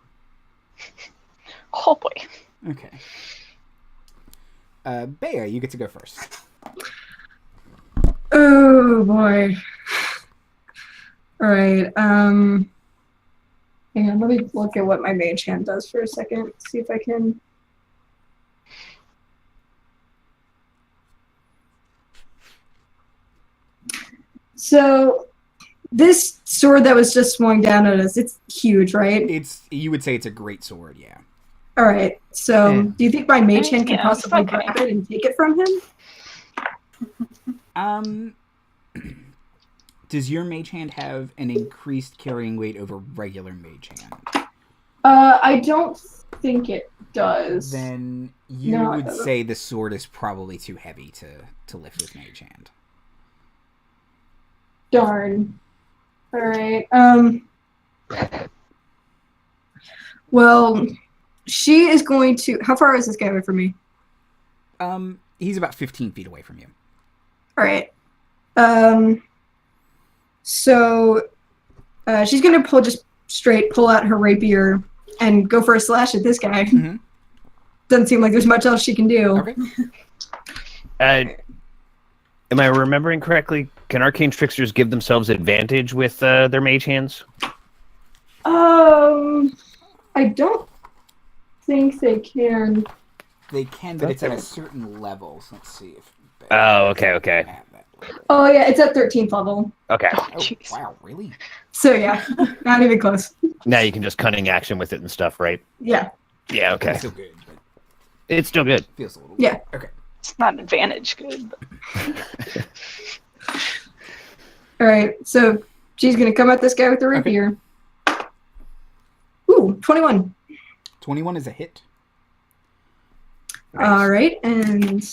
Oh boy. Okay. Bea, you get to go first. Oh boy. Alright, hang on, let me look at what my mage hand does for a second. See if I can. So, this sword that was just swung down at us, it's huge, right? You would say it's a great sword, yeah. Alright, so Yeah. do you think my mage hand can Yeah, possibly okay. grab it and take it from him? Does your mage hand have an increased carrying weight over regular mage hand? I don't think it does. Then you No, it would doesn't. say the sword is probably too heavy to lift with mage hand. Darn. Alright, well, she is going to... How far is this guy away from me? He's about 15 feet away from you. Alright. So, she's gonna pull out her rapier and go for a slash at this guy. Mhm. Doesn't seem like there's much else she can do. Okay. Am I remembering correctly? Can arcane tricksters give themselves advantage with their mage hands? I don't think they can. They can, but it's at a certain level. So let's see if... Oh, okay. have that later. Oh yeah, it's at 13th level. Okay. Oh, Oh, jeez. wow, really? So yeah, not even close. Now you can just cunning action with it and stuff, right? Yeah. Yeah, okay. It's still good, but It's still good. feels a little... Yeah. Okay. It's not advantage good. But... Alright, so she's gonna come at this guy with the rapier. Ooh, 21. 21 is a hit. Alright, and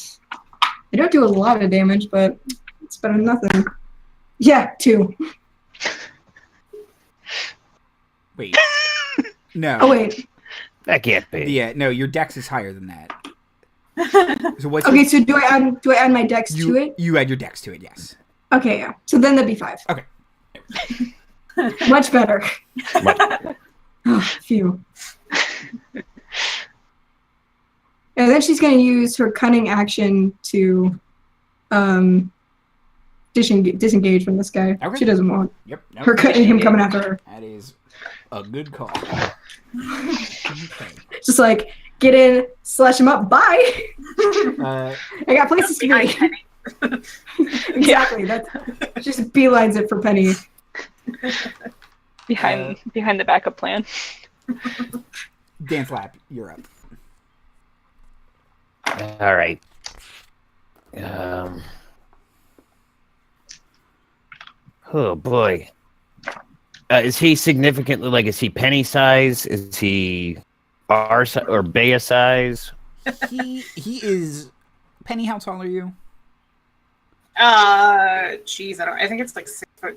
I don't do a lot of damage, but it's better than nothing. Yeah, 2. Wait. No. Oh wait. That can't be. Yeah, no, your dex is higher than that. So what's Okay, so do I add my dex to it? You add your dex to it, yes. Okay, yeah. So then that'd be 5. Okay. Much better. Much better. Oh, phew. And then she's going to use her cunning action to disengage from this guy. Okay. She doesn't want Yep. nope. him coming after her. That is a good call. Okay. Just like, get in, slash him up, bye. Uh, I got places to be. Exactly. That's just beelines it for Penny. behind the backup plan. Dancelap, you're up. All right. Oh boy. Is he significantly is he penny size? Is he R size or Bea size? He is... Penny, how tall are you? Jeez, I think it's like 6'7"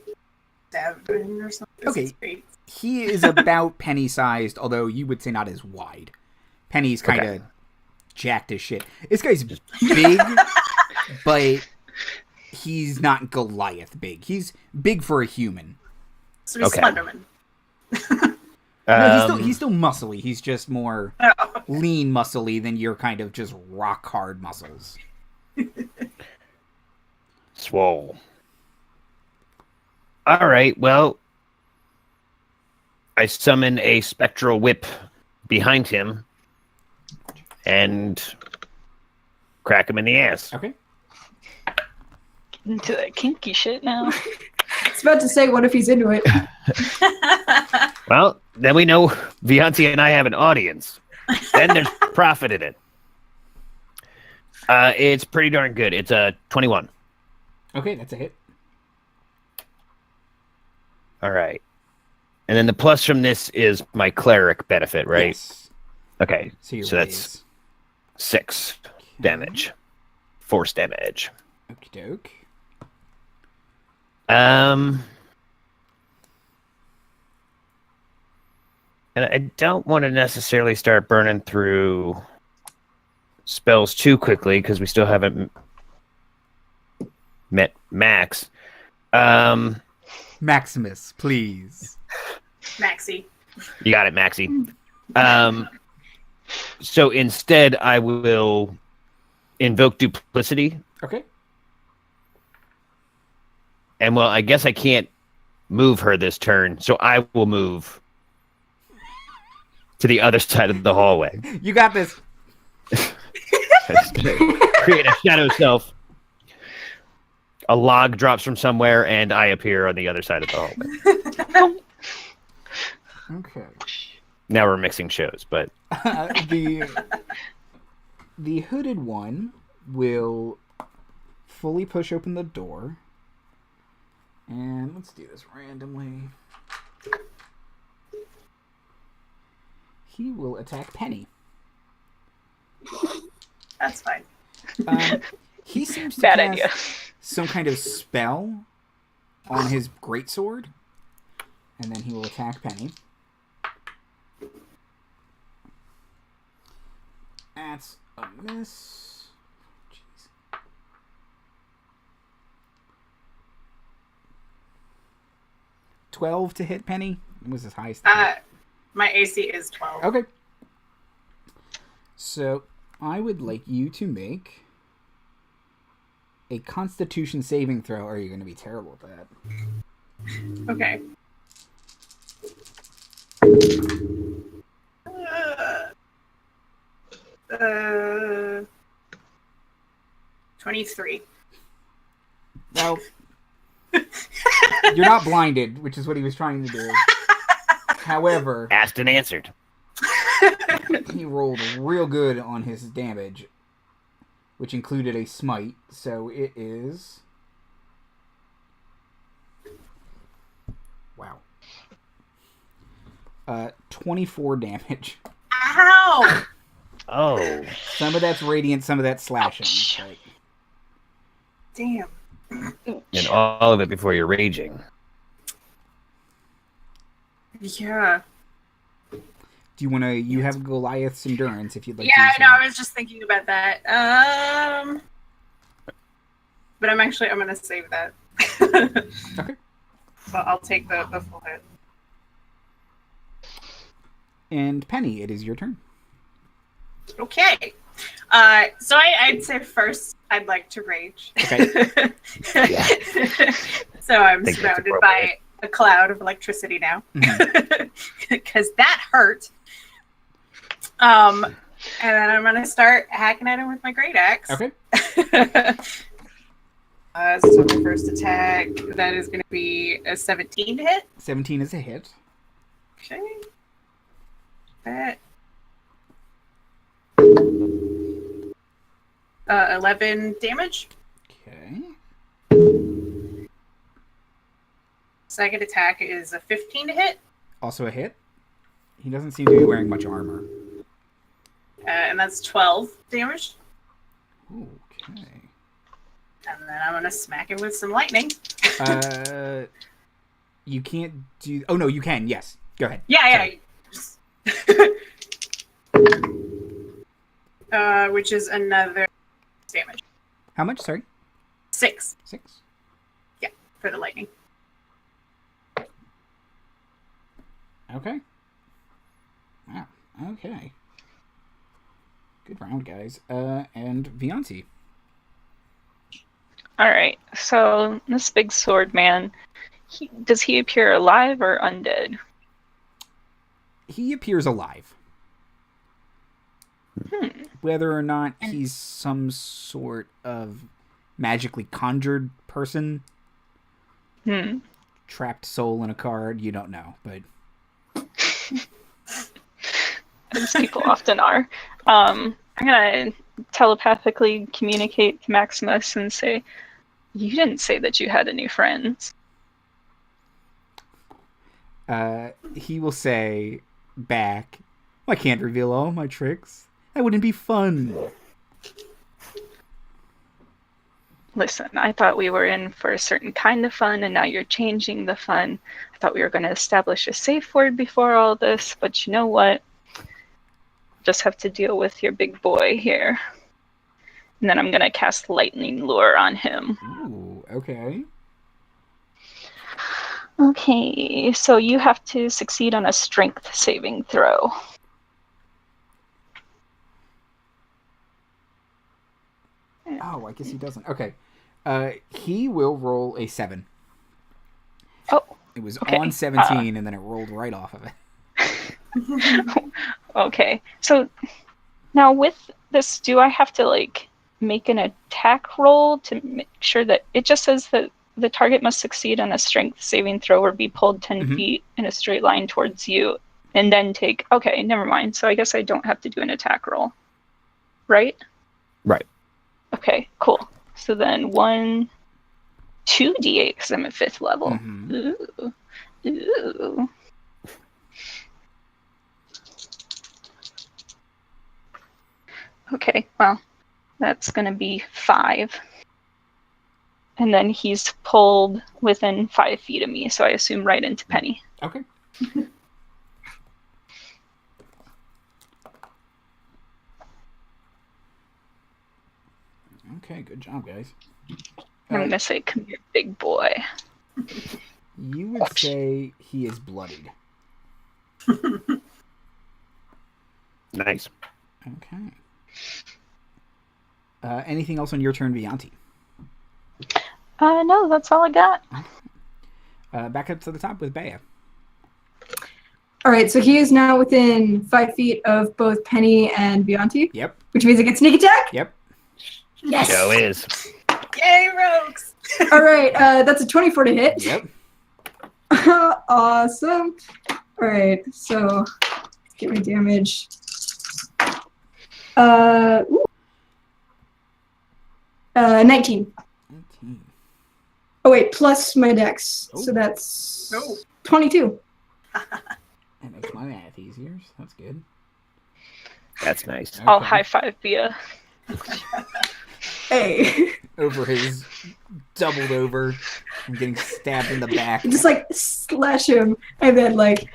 or something. Okay. 6'8". He is about penny-sized, although you would say not as wide. Penny's kind of jacked as shit. This guy's big, but he's not Goliath big. He's big for a human. So he's Slenderman. No, he's still muscly. He's just more lean muscly than your kind of just rock hard muscles. Swole. All right, well, I summon a spectral whip behind him and crack him in the ass. Okay. Into that kinky shit now. I was about to say, what if he's into it? Well, then we know Vianti and I have an audience. Then there's profit in it. It's pretty darn good. It's a 21. Okay, that's a hit. All right. And then the plus from this is my cleric benefit, right? Yes. Okay. So that's 6 damage. Force damage. Okie doke. And I don't want to necessarily start burning through spells too quickly because we still haven't met Max. Maximus, please. Maxie. You got it, Maxie. So instead, I will invoke duplicity. Okay. And well, I guess I can't move her this turn, so I will move to the other side of the hallway. You got this. Create a shadow self. A log drops from somewhere, and I appear on the other side of the hallway. Okay. Now we're mixing shows, but The hooded one will fully push open the door. And let's do this randomly. He will attack Penny. That's fine. He seems to Bad cast idea. some kind of spell on his greatsword. And then he will attack Penny. That's a miss. Jeez. $12 to hit Penny. It was his highest. My AC is 12. Okay. So I would like you to make a Constitution saving throw. Or are you going to be terrible at that? Okay. 23. Well, you're not blinded, which is what he was trying to do. However, asked and answered. he rolled real good on his damage, which included a smite. So it is... Wow. 24 damage. Ow! Oh. Some of that's radiant, some of that's slashing. Like, Damn. And all of it before you're raging. Yeah. do you want to... You have Goliath's endurance if you'd like Yeah, to I use know. that. I was just thinking about that. But I'm going to save that. Okay. But I'll take the full hit. And Penny, it is your turn. Okay. So I'd say first I'd like to rage. Okay. So I'm Think that's surrounded appropriate. by a cloud of electricity now. Because that hurt. And then I'm going to start hacking at him with my great axe. Okay. So my first attack, that is going to be a 17 to hit. 17 is a hit. Okay. That. 11 damage. Okay. Second attack is a 15 to hit. Also a hit. He doesn't seem to be wearing much armor. And that's 12 damage. Okay. And then I'm going to smack it with some lightning. You can't do... Oh, no, you can. Yes. Go ahead. Yeah. Which is another damage. How much? Sorry? 6. 6. Yeah, for the lightning. Okay. Wow. Okay. Good round, guys. And Vianti. All right. So this big sword man, does he appear alive or undead? He appears alive. Whether or not he's some sort of magically conjured person, trapped soul in a card, you don't know, but... As people often are. I'm going to telepathically communicate to Maximus and say, you didn't say that you had any friends. He will say back, I can't reveal all my tricks. That wouldn't be fun. Listen, I thought we were in for a certain kind of fun, and now you're changing the fun. I thought we were going to establish a safe word before all this, but you know what? Just have to deal with your big boy here. And then I'm going to cast Lightning Lure on him. Ooh, okay. Okay, so you have to succeed on a strength saving throw. Oh, I guess he doesn't. Okay. He will roll a 7. Oh. It was okay. on 17, and then it rolled right off of it. Okay. So now with this, do I have to like make an attack roll to make sure that it just says that the target must succeed on a strength saving throw or be pulled 10 feet in a straight line towards you and then take... Okay, never mind. So I guess I don't have to do an attack roll. Right? Right. Okay, cool. So then 2d8 because I'm at 5th level. Ooh. Okay, well, that's going to be 5. And then he's pulled within 5 feet of me, so I assume right into Penny. Okay. Okay, good job, guys. I'm going to say, come here, big boy. You would say he is bloodied. Nice. Okay. Anything else on your turn, Vianti? No, that's all I got. Back up to the top with Bea. All right, so he is now within 5 feet of both Penny and Vianti. Yep. Which means it gets sneak attack? Yep. Yes! Show is. Yay, rogues! All right, that's a 24 to hit. Yep. Awesome. All right, so let's get my damage. 19. Oh wait, plus my dex, so that's 22. That makes my math easier. So that's good. That's nice. I'll high five Bea. Hey. Over his doubled over and getting stabbed in the back. Just like slash him and then like.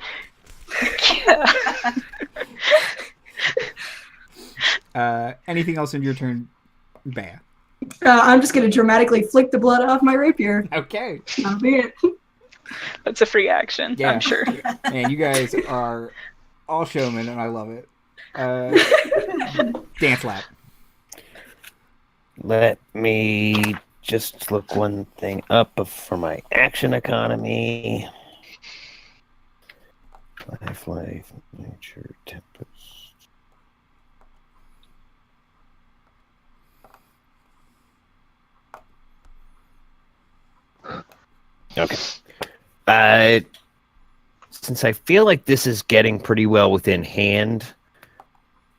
Anything else in your turn, Bea? I'm just gonna dramatically flick the blood off my rapier. Okay. That'll be it. That's a free action, Yeah. I'm sure. Man, you guys are all showmen, and I love it. Dancelap. Let me just look one thing up for my action economy. Life, nature, tempest. Okay. Since I feel like this is getting pretty well within hand,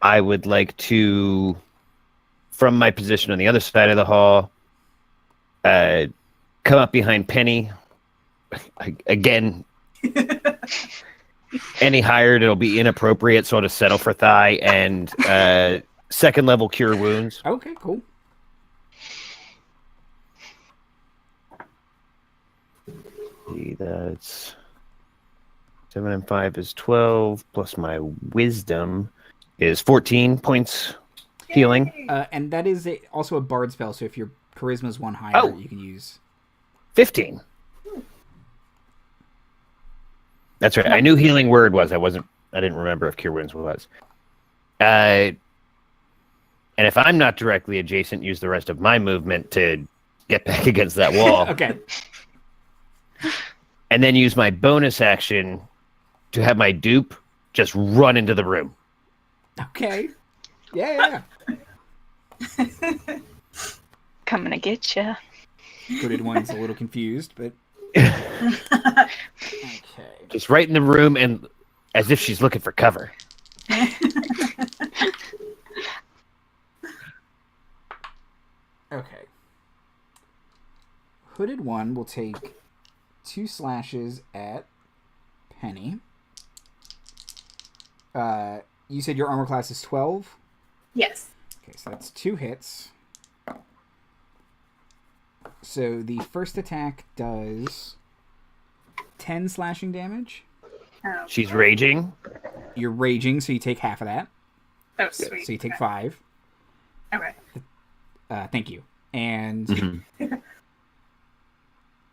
I would like to, from my position on the other side of the hall, come up behind Penny. Again, any higher, it'll be inappropriate, so I'll just settle for thigh and 2nd level cure wounds. Okay, cool. see, that's 7 and 5 is 12, plus my wisdom is 14 points healing. And that is also a bard spell, so if your charisma's one higher, you can use 15. That's right. I knew healing word was. I didn't remember if cure wounds was. And if I'm not directly adjacent, use the rest of my movement to get back against that wall. Okay. And then use my bonus action to have my dupe just run into the room. Okay. Yeah. Coming to get you. Hooded one's a little confused, but okay. Just right in the room, and as if she's looking for cover. Okay. Hooded one will take 2 slashes at Penny. You said your armor class is 12? Yes. Okay, so that's 2 hits. So the first attack does 10 slashing damage. Oh, She's raging. You're raging, so you take half of that. oh sweet. So you take 5. Okay. Thank you. And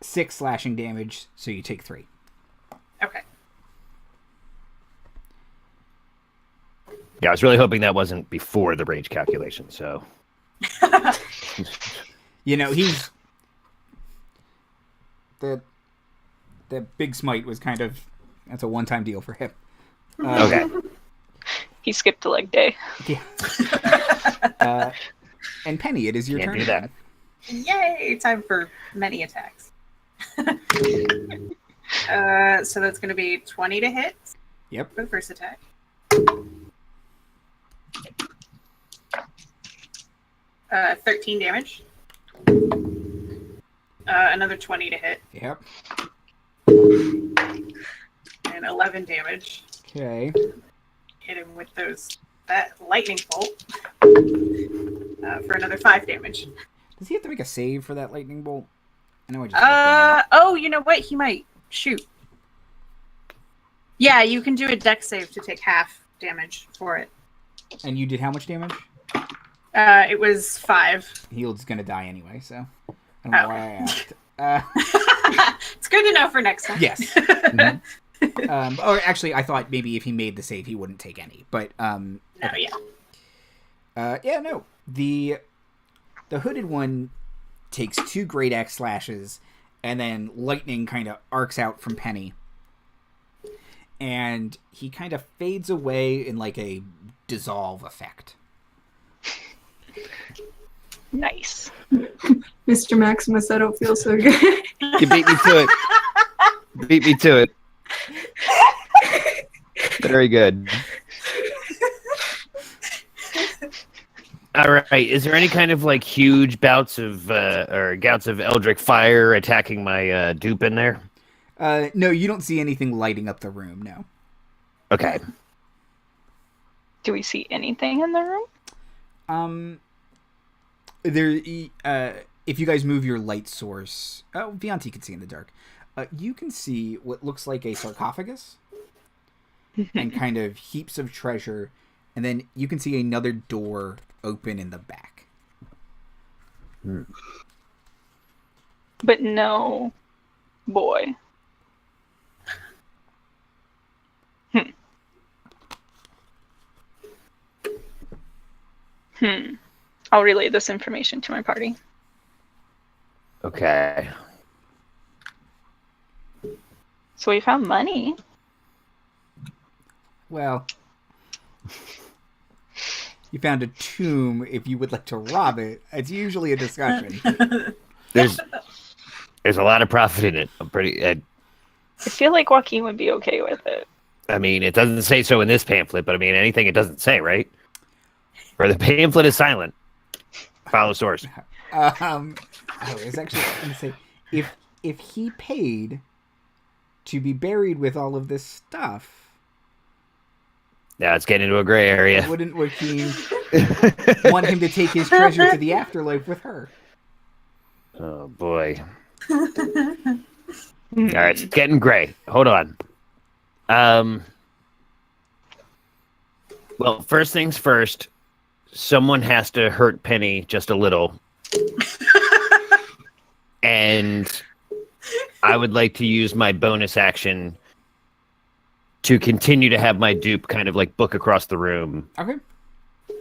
6 slashing damage, so you take 3. Okay. Yeah, I was really hoping that wasn't before the rage calculation, so... You know, he's... The big smite was kind of... That's a one-time deal for him. Okay. He skipped a leg day. Yeah. And Penny, it is your Can't turn. do that. Yay! Time for many attacks. So that's going to be 20 to hit Yep. for the first attack. 13 damage. Another 20 to hit. Yep. And 11 damage. Okay. Hit him with that lightning bolt for another 5 damage. Does he have to make a save for that lightning bolt? I know I just... looked at Oh, you know what? He might shoot. Yeah, you can do a dex save to take half damage for it. it. And you did how much damage? It was 5. Heald's gonna die anyway, so... I don't know why I asked. It's good to know for next time. Yes. Mm-hmm. Or actually, I thought maybe if he made the save, he wouldn't take any. But No, yeah. yeah, no. The hooded one takes 2 great axe slashes, and then lightning kind of arcs out from Penny, and he kind of fades away in like a dissolve effect. Nice. Mr. Maximus, I don't feel so good. You beat me to it. Beat me to it. Very good. All right. Is there any kind of like huge bouts of or gouts of Eldritch fire attacking my dupe in there? No, you don't see anything lighting up the room. No. Okay. Do we see anything in the room? There. If you guys move your light source, Vianti can see in the dark. You can see what looks like a sarcophagus and kind of heaps of treasure, and then you can see another door open in the back. But no boy. I'll relay this information to my party. Okay. So we found money. Well, you found a tomb. If you would like to rob it, it's usually a discussion. There's a lot of profit in it. I'm pretty. I feel like Joaquin would be okay with it. I mean, it doesn't say so in this pamphlet, but I mean, anything it doesn't say, right? Or the pamphlet is silent. Follow source. I was actually going to say, if he paid to be buried with all of this stuff, Now it's getting into a gray area. wouldn't Joaquin want him to take his treasure to the afterlife with her? Oh boy. All right, it's getting gray. Hold on. Well, first things first, someone has to hurt Penny just a little. And I would like to use my bonus action to continue to have my dupe kind of like book across the room. Okay.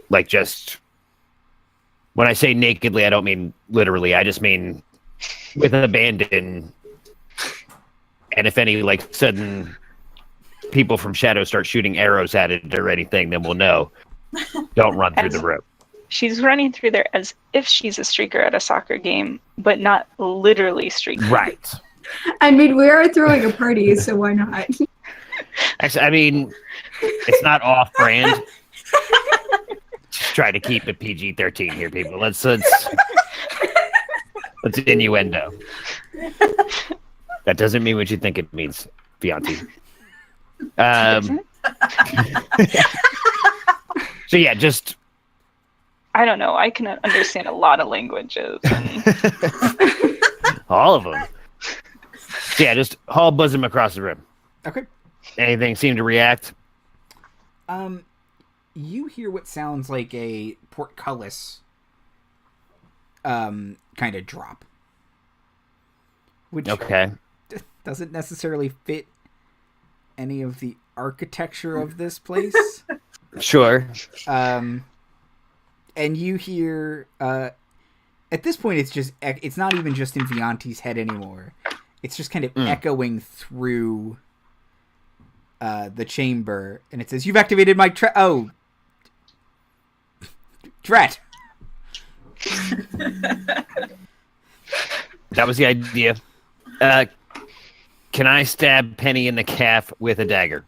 Like just... When I say nakedly, I don't mean literally. I just mean with abandon. And if any like sudden people from Shadow start shooting arrows at it or anything, then we'll know. Don't run through the room. She's running through there as if she's a streaker at a soccer game, but not literally streaking. Right. I mean, we are throwing a party, so why not? Actually, I mean, it's not off-brand. Just try to keep it PG-13 here, people. Let's innuendo. That doesn't mean what you think it means, Vianti. So yeah, just... I don't know. I can understand a lot of languages. All of them. So yeah, just haul bosom across the room. Okay. Anything seem to react? You hear what sounds like a portcullis kind of drop. Which Okay. doesn't necessarily fit any of the architecture of this place. Sure. And you hear at this point it's not even just in Vianti's head anymore. It's just kind of echoing through the chamber, and it says, "You've activated my Drat." That was the idea. Can I stab Penny in the calf with a dagger?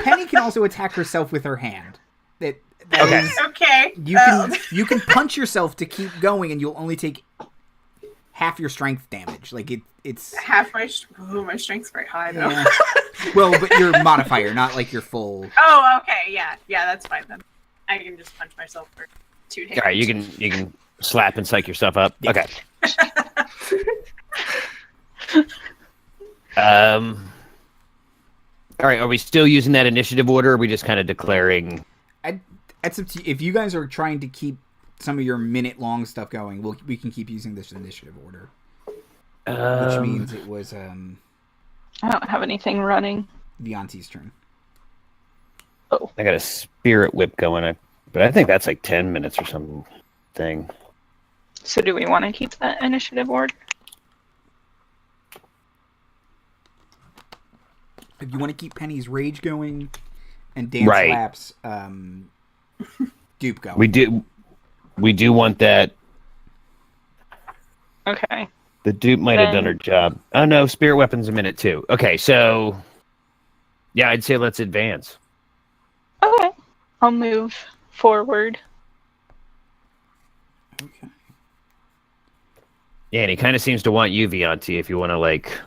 Penny can also attack herself with her hand. That Okay. is- Okay. you can punch yourself to keep going, and you'll only take half your strength damage. Like it's Half my my strength's very high though. yeah. Well, but your modifier, not like your full. Oh, okay, yeah, that's fine then. I can just punch myself for 2 days. All right, you can slap and psych yourself up. Yeah. Okay. All right, are we still using that initiative order, or are we just kind of declaring... That's up to you. If you guys are trying to keep some of your minute-long stuff going, we can keep using this initiative order. Which means it was I don't have anything running. Vianti's turn. Oh. I got a spirit whip going, but I think that's like 10 minutes or something. So do we want to keep that initiative order? If you want to keep Penny's rage going and Dancelap's dupe going. We do want that. Okay. The dupe might have done her job. Oh no, spirit weapon's a minute too. Okay, so yeah, I'd say let's advance. Okay. I'll move forward. Okay. Yeah, and he kind of seems to want you, Vianti, if you want to like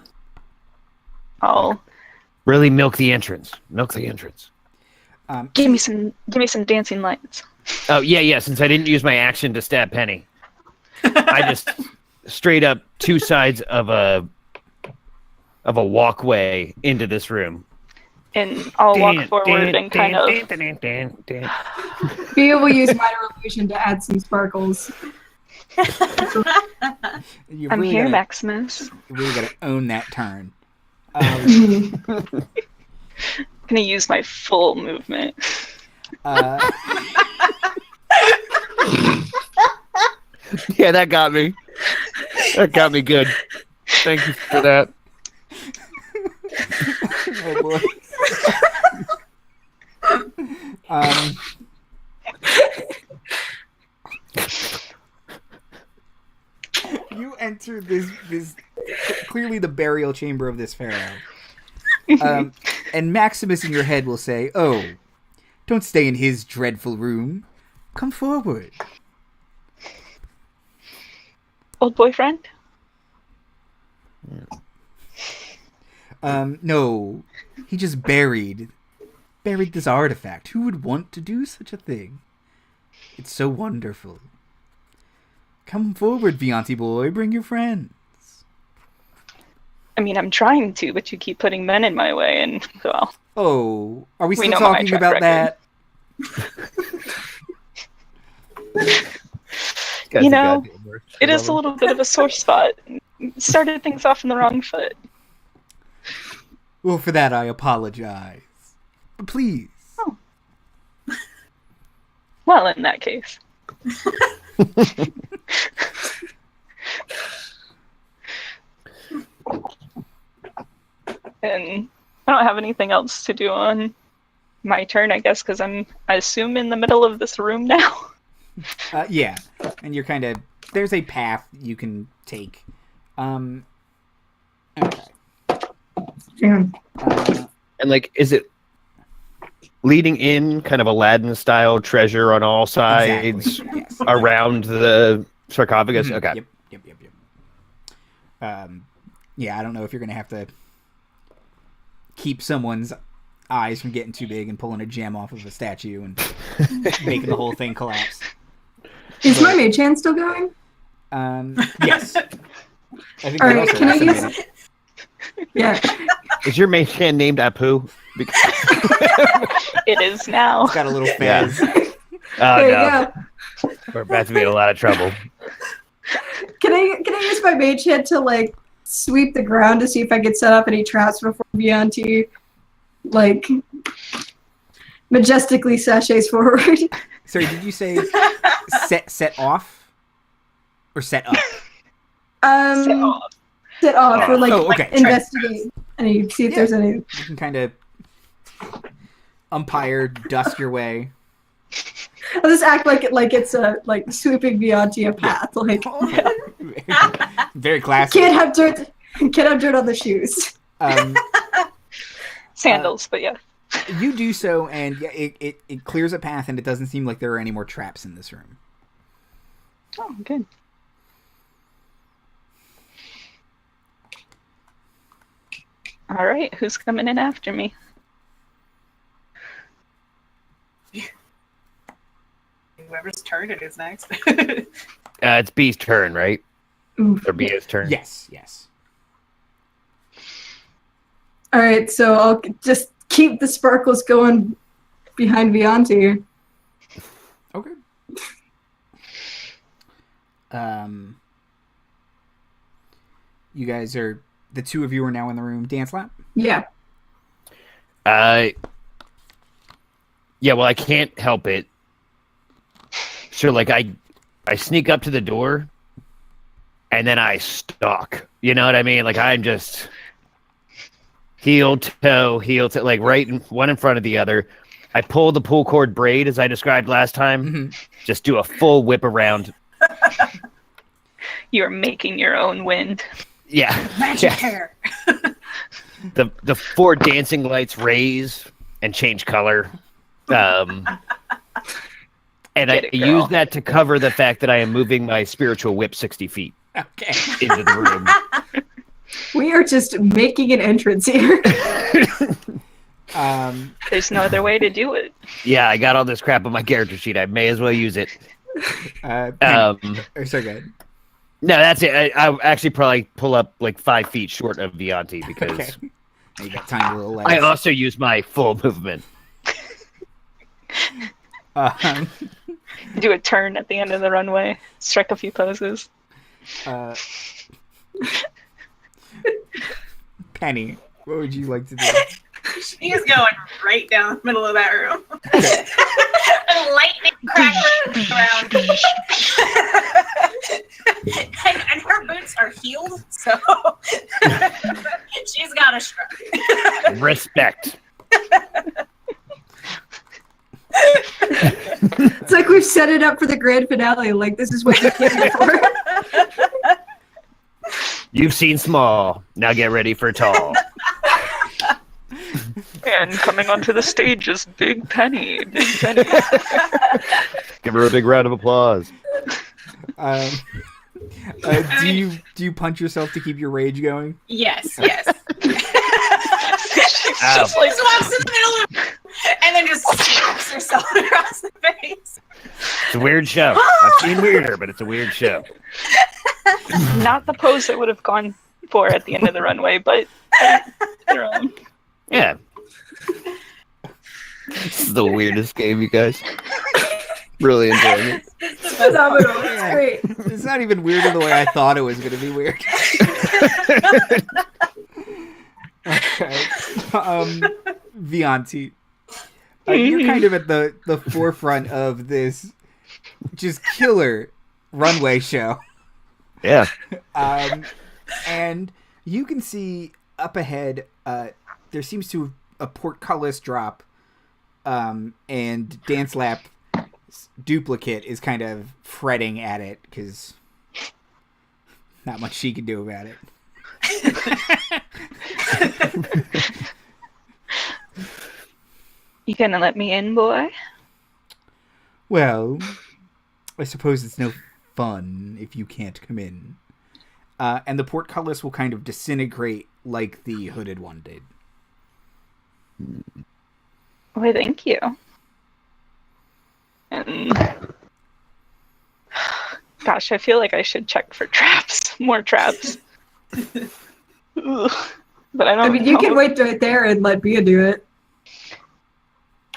I'll really milk the entrance. Milk the entrance. give me some dancing lights. Oh yeah. Since I didn't use my action to stab Penny, I just straight up 2 sides of a walkway into this room. And I'll walk forward and kind of... Be able to use minor illusion to add some sparkles. I'm here, Maximus. You really got to own that turn. Gonna use my full movement. Yeah, that got me. That got me good. Thank you for that. Oh boy. You enter this clearly the burial chamber of this pharaoh. And Maximus in your head will say, "Oh, don't stay in his dreadful room. Come forward." Old boyfriend? No. He just buried this artifact. Who would want to do such a thing? It's so wonderful. Come forward, Vianti boy. Bring your friends. I mean, I'm trying to, but you keep putting men in my way, and well. Oh, are we still know my talking track about record. that? You know, it is a little bit of a sore spot. Started things off on the wrong foot. Well, for that I apologize. But please. Oh. Well, in that case. And I don't have anything else to do on my turn, I guess, because I assume in the middle of this room now. Yeah, and you're kind of... There's a path you can take. Okay. Yeah. And like, is it leading in kind of Aladdin-style treasure on all sides Exactly. Yes. around the sarcophagus? Mhm. Okay. Yep. Yeah, I don't know if you're going to have to keep someone's eyes from getting too big and pulling a gem off of a statue and making the whole thing collapse. Is my mage hand still going? Yes. I think All that right, also can I lasts a use- minute. Yeah. Is your mage hand named Apu? It is now. It's got a little fez. Oh, There no. you go. We're about to be in a lot of trouble. Can I use my mage hand to like sweep the ground to see if I can set up any traps before Vianti like majestically sachets forward? Sorry, did you say set off? Or set up? Set off. Set off or like Oh, okay. investigate and see if there's any. You can kind of umpire, dust your way. I'll just act like it's a like sweeping Vianti a path. Like Very classic. can't have dirt on the shoes. Sandals, but yeah. You do so, and yeah, it clears a path, and it doesn't seem like there are any more traps in this room. Oh, good. All right, who's coming in after me? Whoever's turn it is next. It's B's turn, right? Oof. Or B's turn? Yes. All right, so I'll just keep the sparkles going behind Vianti. Okay. You guys are... The two of you are now in the room. Dancelap? Yeah. Yeah, well, I can't help it. So, like, I sneak up to the door, and then I stalk. You know what I mean? Like, I'm just heel toe, like right one in front of the other. I pull the pull cord braid, as I described last time. Mm-hmm. Just do a full whip around. You're making your own wind. Yeah. Magic hair. The four dancing lights raise and change color. And I use that to cover the fact that I am moving my spiritual whip 60 feet Okay. into the room. We are just making an entrance here. There's no other way to do it. Yeah, I got all this crap on my character sheet. I may as well use it. Sorry, go ahead. No, that's it. I actually probably pull up like 5 feet short of Vianti because Okay. You got tiny little legs. I also use my full movement. Do a turn at the end of the runway. Strike a few poses. Penny, what would you like to do? She's going right down the middle of that room. A lightning crackling around. and her boots are heeled, so she's got a strut. Respect. It's like we've set it up for the grand finale. Like this is what you're here for. You've seen small. Now get ready for tall. And coming onto the stage is Big Penny. Big Penny. Give her a big round of applause. Do you punch yourself to keep your rage going? Yes. Just like Just walks in the middle of and then just slaps herself across the face. It's a weird show. I've seen weirder, but it's a weird show. not the pose that would have gone for at the end of the runway, but their own. Yeah. This is the weirdest game, you guys. Really enjoying it. Phenomenal. It's great. It's not even weird in the way I thought it was going to be weird. Okay. Vianti. You're kind of at the forefront of this just killer runway show. Yeah. And you can see up ahead, there seems to be a portcullis drop, and Dancelap duplicate is kind of fretting at it because not much she can do about it. You gonna let me in, boy? Well, I suppose it's no fun if you can't come in. And the portcullis will kind of disintegrate like the hooded one did. Why, thank you. And gosh, I feel like I should check for traps, more traps. Ugh. But I don't. I mean, you can wait right there and let Bia do it.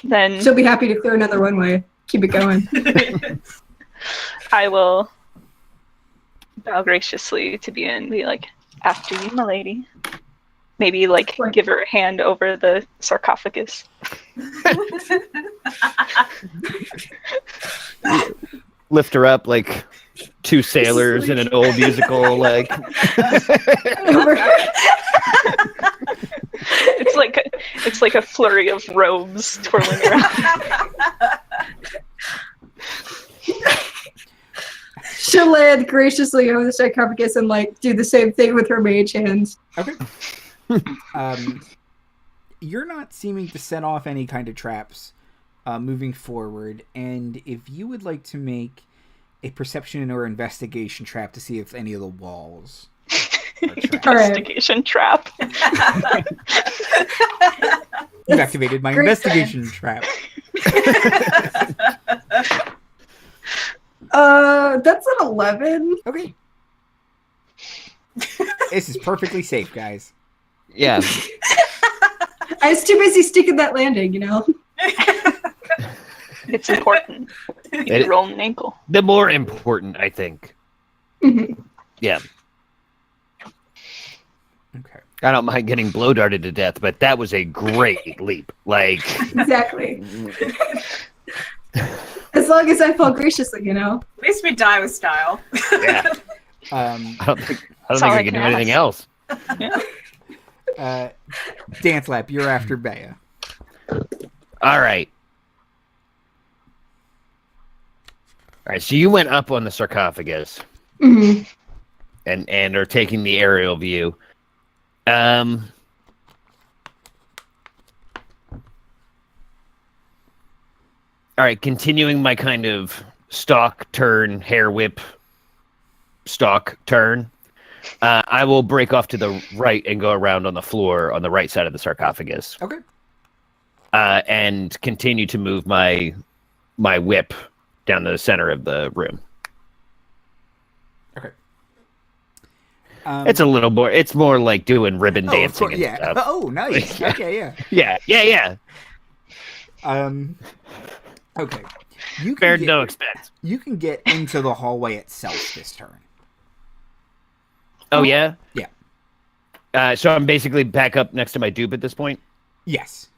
Then She'll be happy to clear another runway. Keep it going. I will bow graciously to Bia and be like, "After you, my lady." Maybe like give her a hand over the sarcophagus. Lift her up like two sailors in an old musical, like. It's like a flurry of robes twirling around. She'll land graciously over the sarcophagus and like do the same thing with her mage hands. Okay. You're not seeming to set off any kind of traps moving forward, and if you would like to make a perception or investigation trap to see if any of the walls are trapped. Investigation trap. You've activated my investigation trap. That's an 11. Okay. This is perfectly safe, guys. Yeah. I was too busy sticking that landing, you know? It's important. You can roll an ankle. The more important, I think. Mm-hmm. Yeah. Okay. I don't mind getting blow darted to death, but that was a great leap. Like. Exactly. As long as I fall graciously, you know? At least we die with style. Yeah. I don't think I can do anything else. Yeah. Dancelap, you're after Bea. All right. All right. So you went up on the sarcophagus, Mm-hmm. and are taking the aerial view. All right. Continuing my kind of stalk turn, hair whip, stalk turn. I will break off to the right and go around on the floor on the right side of the sarcophagus. Okay. And continue to move my whip down the center of the room. Okay. It's a little more. It's more like doing ribbon dancing. And yeah. stuff. Oh, nice. Okay, Yeah. Okay. You Spared no expense. You can get into the hallway itself this turn. Oh yeah. Yeah. So I'm basically back up next to my dupe at this point, Yes.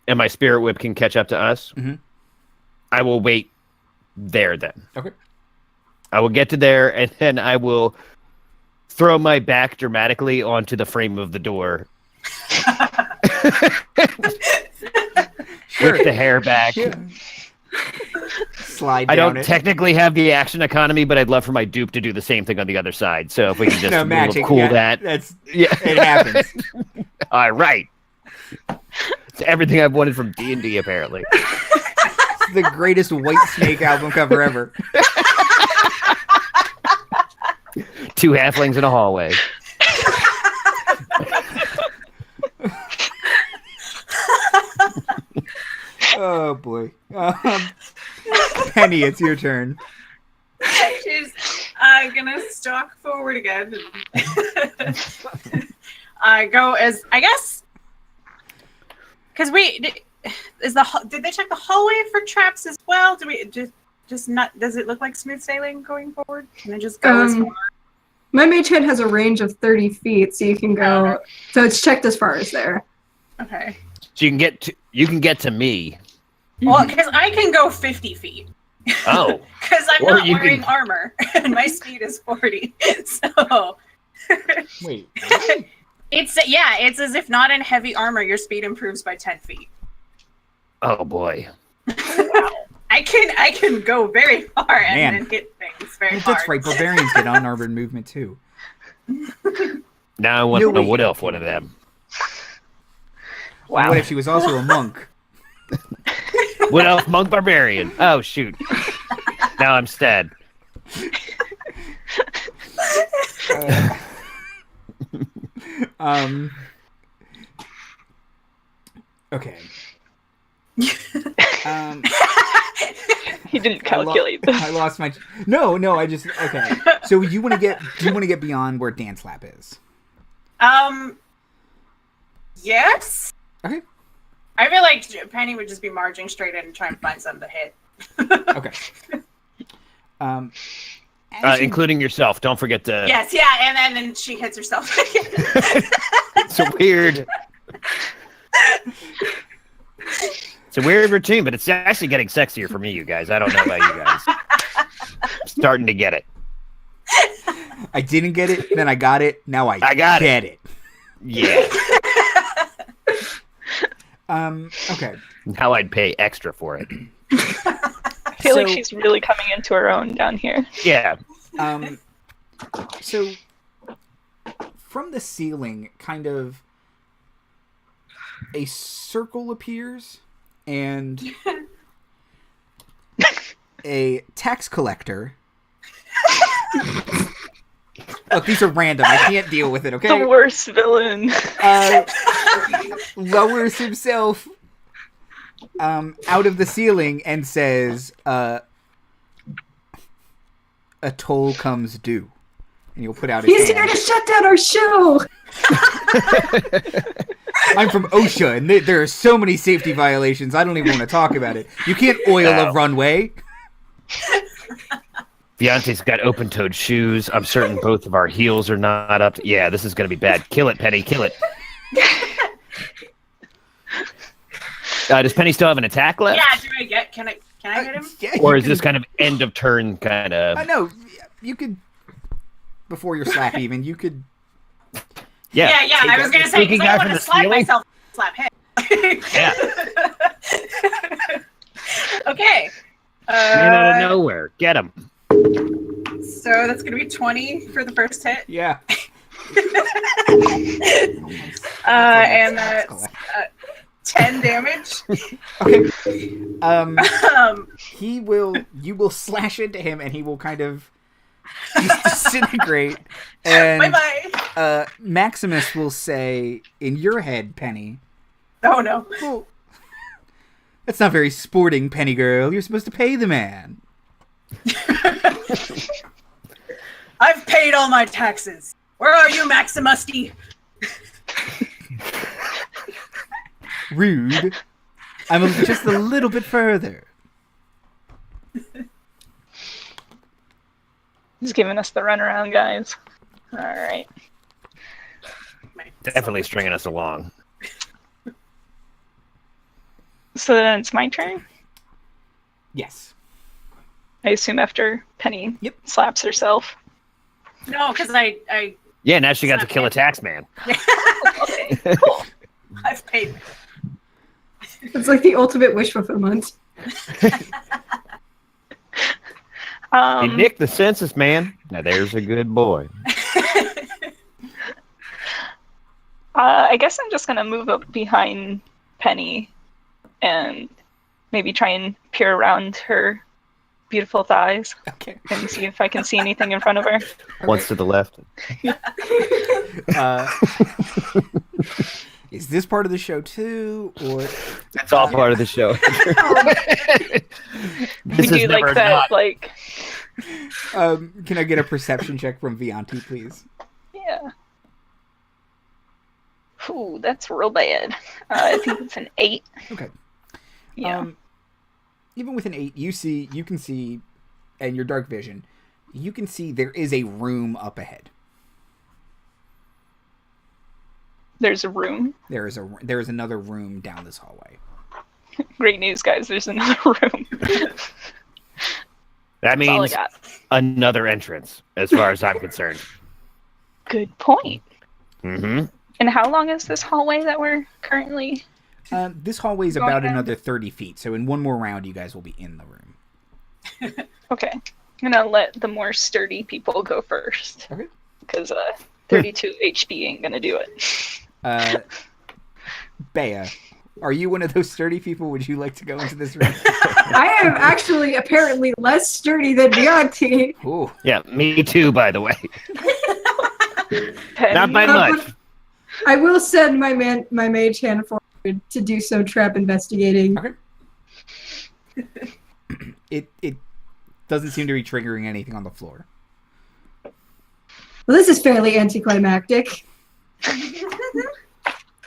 and my spirit whip can catch up to us. Mm-hmm. I will wait there then. Okay. I will get to there, and then I will throw my back dramatically onto the frame of the door. Sure. With the hair back. Yeah. Slide down I don't it. technically have the action economy, but I'd love for my dupe to do the same thing on the other side. So if we can just No, magic. cool Yeah, that. It happens. All right. It's everything I've wanted from D&D, apparently. It's the greatest White Snake album cover ever. 2 halflings in a hallway. Oh boy. Penny, it's your turn. She's gonna stalk forward again. I go as I guess because did they check the hallway for traps as well? Do we just not? Does it look like smooth sailing going forward? Can I just go as far? My mage hand has a range of 30 feet, so you can go. So it's checked as far as there. Okay. So you can get to me. Well, because I can go 50 feet. Oh. Because I'm Or not you wearing can- armor, and my speed is 40. So. Wait. It's as if not in heavy armor, your speed improves by 10 feet. Oh boy. I can go very far and then hit things very hard. That's right. Barbarians get unarmored movement too. Now I want a wood elf one of them. Wow. What if she was also a monk? Wood elf monk barbarian. Oh shoot. Now I'm stead. Okay. He didn't calculate this. I lost my. No. I just okay. So do you want to get beyond where Dancelap is? Yes. Okay. I feel like Penny would just be marching straight in and trying to find something to hit. Okay. Including yourself. Don't forget to. Yes, yeah, and then she hits herself. It's a weird. It's a weird routine, but it's actually getting sexier for me, you guys. I don't know about you guys. I'm starting to get it. I didn't get it, then I got it. Now I got it. Yeah. Okay. How I'd pay extra for it. I feel like she's really coming into her own down here. Yeah. So from the ceiling, kind of a circle appears, and a tax collector. Look, these are random. I can't deal with it, okay? The worst villain. Lowers himself out of the ceiling and says, a toll comes due. And he'll put out his He's hand. here to shut down our show! I'm from OSHA, and there are so many safety violations, I don't even want to talk about it. You can't oil a runway. Vianti's got open-toed shoes. I'm certain both of our heels are not up. Yeah, this is going to be bad. Kill it, Penny. Kill it. Does Penny still have an attack left? Yeah, can I hit him? Yeah, Or is this kind of end of turn kind of... No, you could, before your slap even, you could... Yeah, I was going to say, because I don't want to slap ceiling? myself slap him. Yeah. Okay. out of nowhere. Get him. So that's going to be 20 for the first hit. Yeah. And that's 10 damage. Okay. You will slash into him, and he will kind of disintegrate. And Bye-bye. Maximus will say, in your head, Penny. Oh, no. Well, that's not very sporting, Penny girl. You're supposed to pay the man. I've paid all my taxes. Where are you, Maximusty? Rude. I'm just a little bit further. He's giving us the runaround, guys. All right. Definitely stringing us along. So then it's my turn? Yes. I assume after Penny slaps herself. No, because I Yeah, now she got to kill a tax man. Okay, cool. I've paid. It's like the ultimate wish fulfillment. Hey, Nick, the census man. Now there's a good boy. I guess I'm just going to move up behind Penny and maybe try and peer around her beautiful thighs. Okay. And see if I can see anything in front of her. Once to the left. Is this part of the show too, or That's all part of the show. We do like that, like Can I get a perception check from Vianti, please? Yeah. Ooh, that's real bad. I think it's an 8. Okay. Yeah. Even with an 8, you can see, and your dark vision, you can see there is a room up ahead. There's a room. There is another room down this hallway. Great news, guys. There's another room. That That's all I means got. another entrance, as far as I'm concerned. Good point. Mm-hmm. And how long is this hallway that we're currently... This hallway is Going about down. another 30 feet, so in one more round, you guys will be in the room. Okay. I'm going to let the more sturdy people go first. Okay. Because 32 HP ain't going to do it. Bea, are you one of those sturdy people? Would you like to go into this room? I am actually apparently less sturdy than Vianti. Ooh. Yeah, me too, by the way. Penny? Not by much. I will send my mage hand forward to do some trap investigating. Okay. It doesn't seem to be triggering anything on the floor. Well, this is fairly anticlimactic.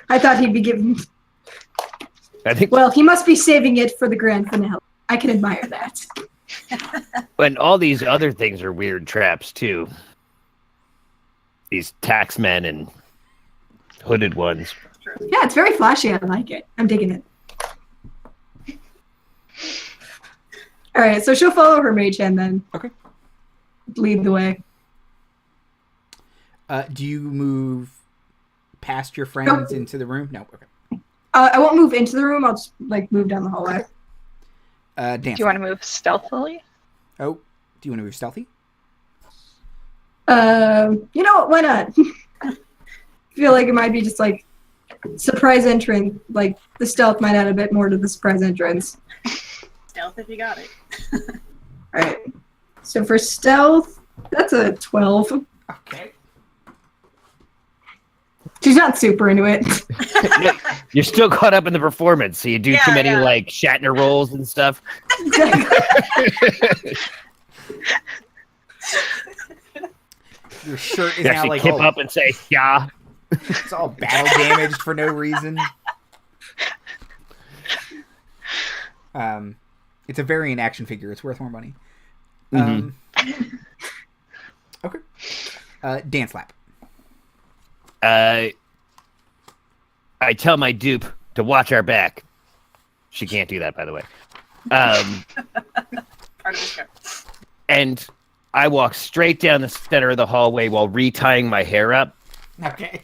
I thought he'd be giving... I think Well, he must be saving it for the grand finale. I can admire that. when all these other things are weird traps, too. These taxmen and hooded ones. Yeah, it's very flashy. I like it. I'm digging it. All right, so she'll follow her mage hand then. Okay. Lead the way. Do you move past your friends into the room? No. Okay. I won't move into the room. I'll just move down the hallway. Dance. Do you want to move stealthily? Oh, do you want to move stealthy? You know what? Why not? I feel like it might be just surprise entrance. Like the stealth might add a bit more to the surprise entrance. Stealth if you got it. All right. So for stealth, that's a 12. Okay. She's not super into it. You're still caught up in the performance, so you do too many Shatner rolls and stuff. Your shirt is You now actually kip up and say, yeah. It's all battle damaged for no reason. It's a variant action figure. It's worth more money. Okay. Dancelap. I tell my dupe to watch our back. She can't do that, by the way. Part of the show. And I walk straight down the center of the hallway while retying my hair up. Okay.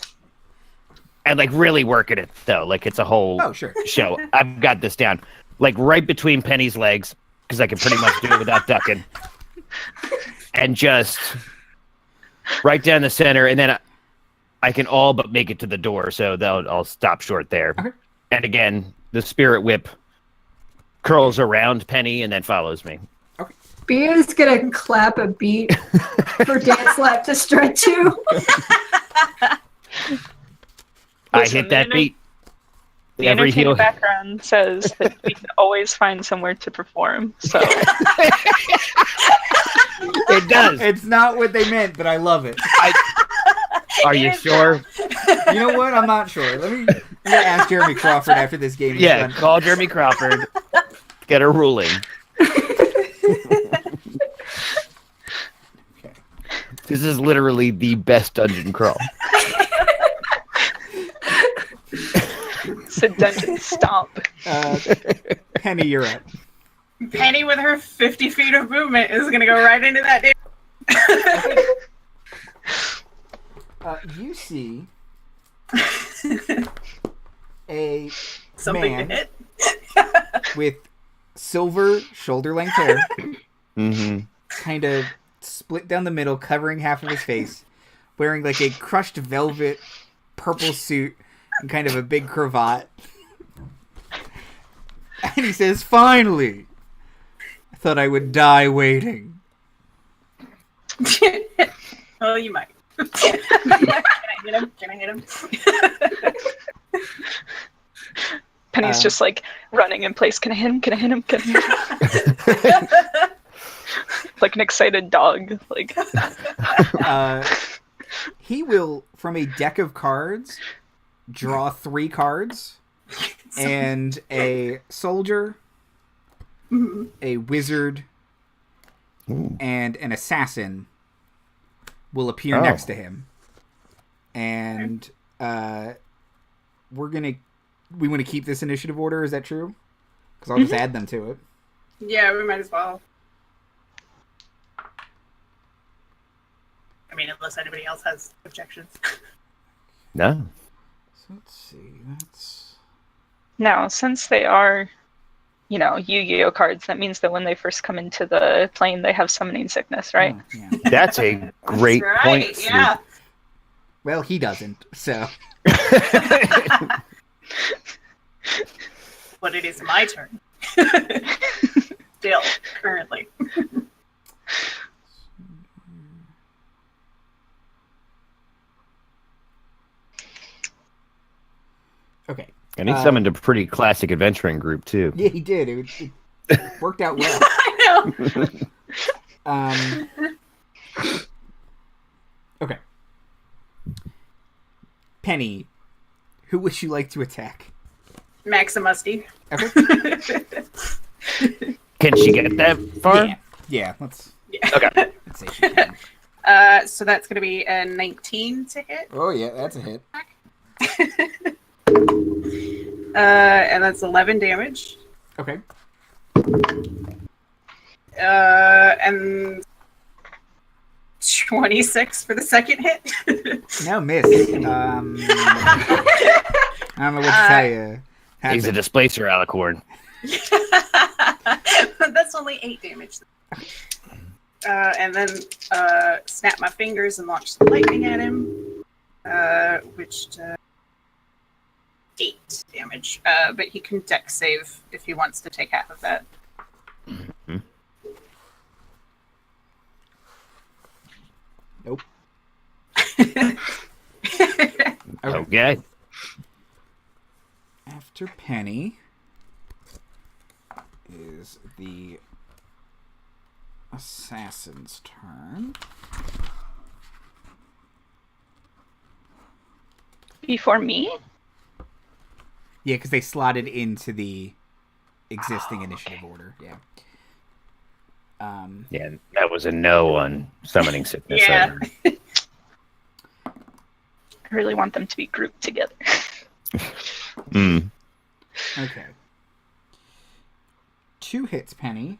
And really working it, though. It's a whole show. I've got this down. Right between Penny's legs, because I can pretty much do it without ducking. And just right down the center, and then I can all but make it to the door, so I'll stop short there. Okay. And again, the spirit whip curls around Penny and then follows me. Okay. Bea's gonna clap a beat for Dancelap to strut to. I hit that beat. The Every entertainment heel. background says that we can always find somewhere to perform. So It does. It's not what they meant, but I love it. Are you sure? You know what? I'm not sure. I'm gonna ask Jeremy Crawford after this game is Yeah, done. call Jeremy Crawford. Get a ruling. Okay. This is literally the best dungeon crawl. it's a dungeon stomp. Penny, you're up. Penny with her 50 feet of movement is going to go right into that dude. You see a Something man to hit. with silver shoulder-length hair, Mm-hmm. kind of split down the middle, covering half of his face, wearing a crushed velvet purple suit and kind of a big cravat. And he says, "Finally! I thought I would die waiting." Oh, you might. Can I hit him? Can I hit him? Penny's just running in place. Can I hit him? Can I hit him? Can I hit him? Like an excited dog. Like he will, from a deck of cards, draw 3 cards, and a soldier, a wizard, and an assassin will appear next to him. And we want to keep this initiative order, is that true? Because I'll just add them to it. Yeah, we might as well. I mean, unless anybody else has objections. No. So let's see. That's... Now, since they are, Yu-Gi-Oh cards, that means that when they first come into the plane, they have summoning sickness, right? Oh, yeah. That's a great That's right, point. yeah. Well, he doesn't, so... But it is my turn. Still, currently. Okay. And he summoned a pretty classic adventuring group, too. Yeah, he did. It worked out well. I know. Okay. Penny, who would you like to attack? Maximusty. Okay. Can she get that far? Yeah, let's Okay. let's see if she can. So that's going to be a 19 to hit. Oh, yeah, that's a hit. And that's 11 damage. Okay. And 26 for the second hit. No, miss. I don't know what to tell you. He's a displacer Alicorn. That's only 8 damage. And then snap my fingers and launch some lightning at him, which does 8 damage. But he can dex save if he wants to take half of that. Mm-hmm. Nope. Okay. After Penny is the assassin's turn. Before me? Yeah, because they slotted into the existing initiative order. Yeah. Yeah, that was a no on summoning sickness. Yeah. I really want them to be grouped together. Mm. Okay. 2 hits, Penny.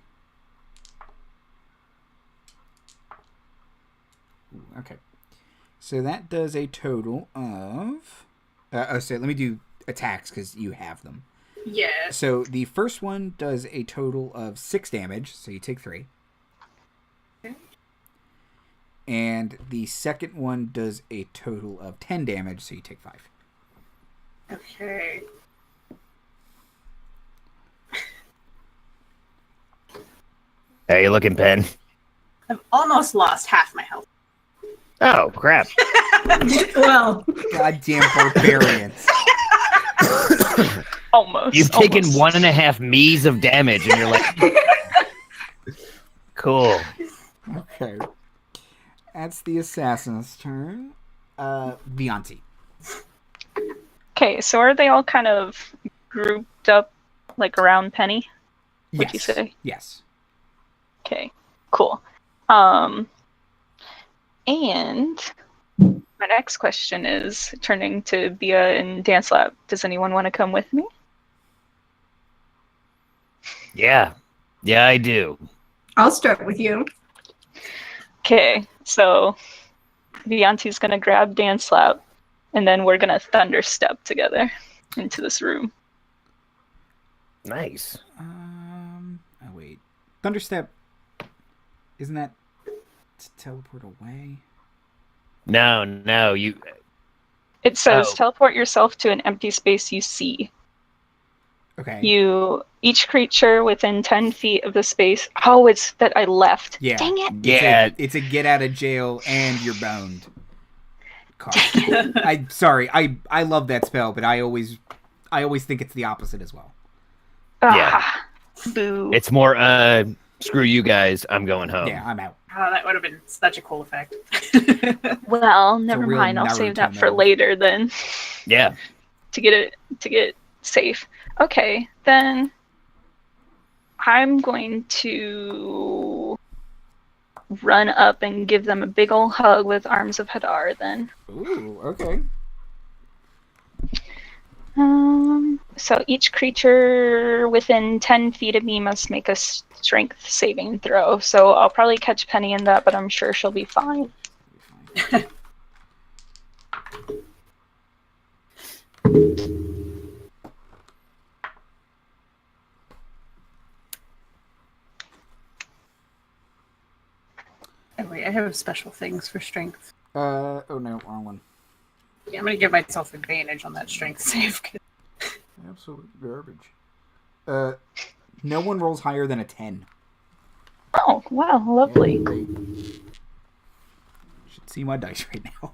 Ooh, okay. So that does a total of... so let me do attacks because you have them. Yeah. So the first one does a total of 6 damage, so you take 3. Okay. And the second one does a total of 10 damage, so you take 5. Okay. How you looking, Pen? I've almost lost half my health. Oh, crap. Well, Goddamn barbarians. Almost. You've taken almost. 1.5 me's of damage, and you're like... Cool. Okay. That's the assassin's turn. Vianti. Okay, so are they all kind of grouped up, like around Penny? Would you say? Yes. Okay, cool. And my next question is turning to Bia and Dancelap. Does anyone want to come with me? Yeah. Yeah, I do. I'll start with you. Okay, so Vianti's gonna grab Dancelap, and then we're gonna thunder step together into this room. Nice. Oh wait. Thunderstep. Isn't that to teleport away? No, you... It says Oh. teleport yourself to an empty space you see. Okay. Each creature within 10 feet of the space. Oh, it's that I left. Yeah. Dang it. Yeah. It's a get out of jail and you're boned card. I love that spell, but I always think it's the opposite as well. Yeah. Boo. It's more, Screw you guys. I'm going home. Yeah, I'm out. Oh, that would have been such a cool effect. Well, never real mind. I'll save Naruto that for move. later then. Yeah. To get safe. Okay, then I'm going to run up and give them a big ol' hug with Arms of Hadar then. Ooh, okay. So each creature within 10 feet of me must make a strength saving throw. So I'll probably catch Penny in that, but I'm sure she'll be fine. Oh, wait, I have special things for strength. Oh no, wrong one. Yeah, I'm gonna give myself advantage on that strength save. Absolute garbage. No one rolls higher than a 10. Oh, wow, lovely. Should see my dice right now.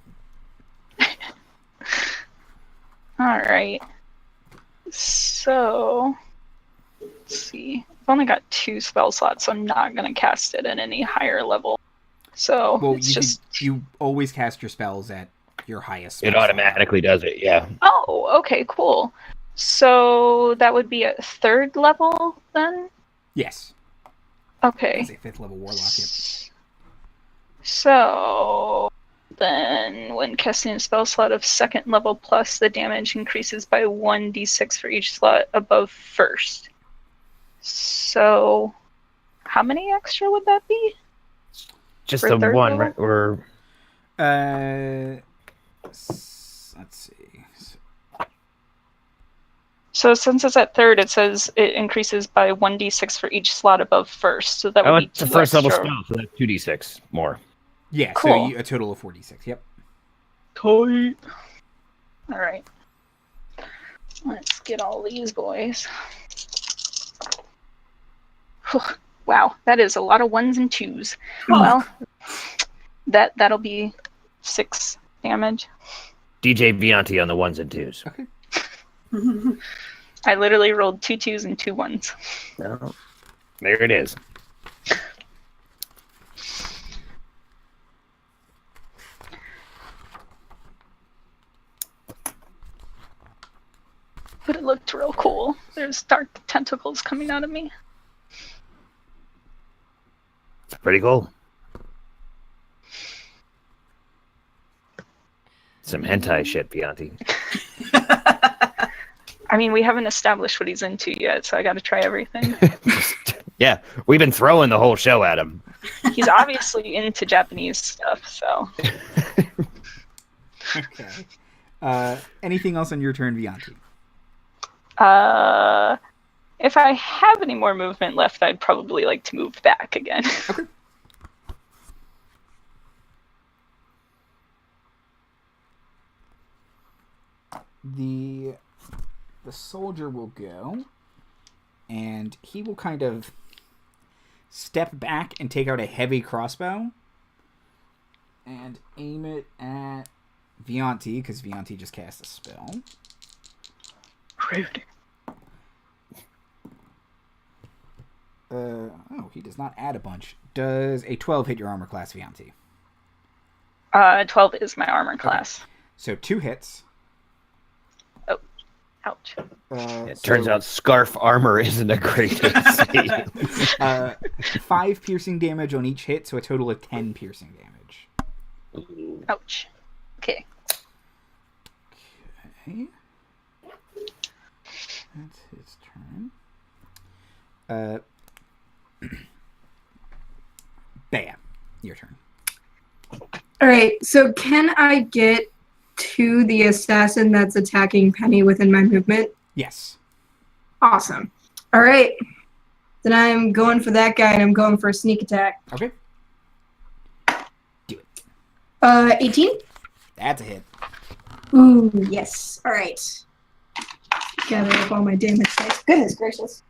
Alright. So, let's see. I've only got 2 spell slots, so I'm not going to cast it at any higher level. So, Well, it's just... you always cast your spells at your highest spell It automatically does it, yeah. Oh, okay, cool. So, that would be a 3rd level, then? Yes. Okay. It's a 5th level warlock, yep. So, then when casting a spell slot of 2nd level plus, the damage increases by 1d6 for each slot above 1st. So, how many extra would that be? Just For the third one, level? right? Or Let's see. So since it's at 3rd, it says it increases by 1d6 for each slot above 1st. So that would be it's a 2 first level extra. spell, so that's 2d6 more. Yeah, Cool. so a total of 46, yep. Tight. Alright. Let's get all these boys. Whew. Wow, that is a lot of 1s and 2s. Well, that'll be 6 damage. DJ Vianti on the 1s and 2s. Okay. I literally rolled 2 2s and 2 1s. No. There it is. But it looked real cool. There's dark tentacles coming out of me. It's pretty cool. Some hentai shit, Vianti. I mean, we haven't established what he's into yet, so I gotta try everything. Yeah, we've been throwing the whole show at him. He's obviously into Japanese stuff, so. Okay. Anything else on your turn, Vianti? If I have any more movement left, I'd probably like to move back again. Okay. The soldier will go, and he will kind of step back and take out a heavy crossbow and aim it at Vianti, because Vianti just cast a spell. Rude. He does not add a bunch. Does a 12 hit your armor class, Vianti? 12 is my armor class. So 2 hits. Oh, ouch. It turns out scarf armor isn't a great AC. 5 piercing damage on each hit, so a total of 10 piercing damage. Ouch. Okay. Okay. That's his turn. Bam. Your turn. All right. So can I get to the assassin that's attacking Penny within my movement? Yes. Awesome. All right. Then I'm going for that guy, and I'm going for a sneak attack. Okay. Do it. 18? That's a hit. Ooh, yes. All right. Gather up all my damage dice. Goodness gracious.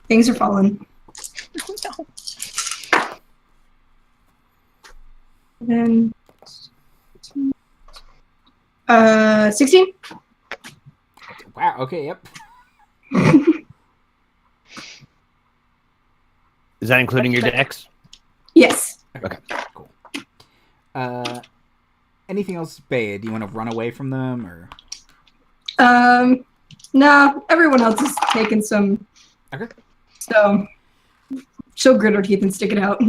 Things are falling. No. Then 16? Wow, okay, yep. Is that including your dex? Yes. Okay, cool. Anything else, Bea? Do you want to run away from them, or? No, everyone else is taking some. Okay. So, she'll grit her teeth and stick it out.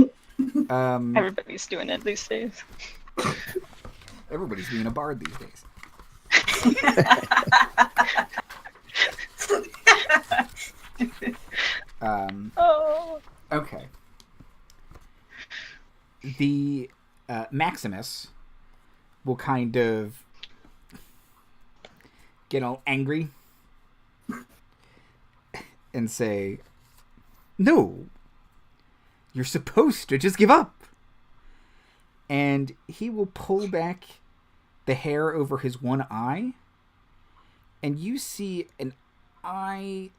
Everybody's doing it these days. Everybody's being a bard these days. Oh. Okay. The Maximus will kind of get all angry and say, "No, you're supposed to just give up." And he will pull back the hair over his one eye, and you see an eye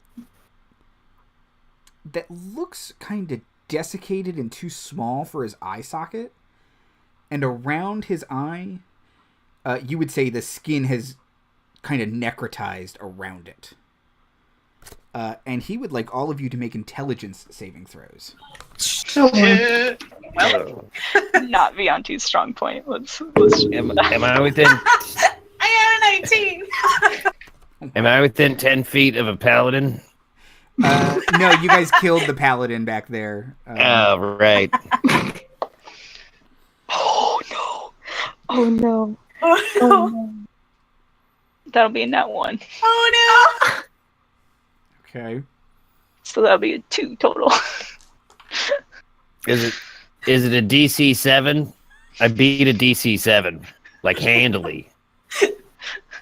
that looks kind of desiccated and too small for his eye socket. And around his eye, you would say the skin has kind of necrotized around it. And he would like all of you to make intelligence saving throws. Sure. Not Vianti's strong point. Let's Am I within? I got a 19. Am I within 10 feet of a paladin? No, you guys killed the paladin back there. Oh, right. Oh no! Oh no! Oh no! That'll be in that one. Oh no! Okay. So that'll be a 2 total. Is it a DC 7? I beat a DC 7, like handily.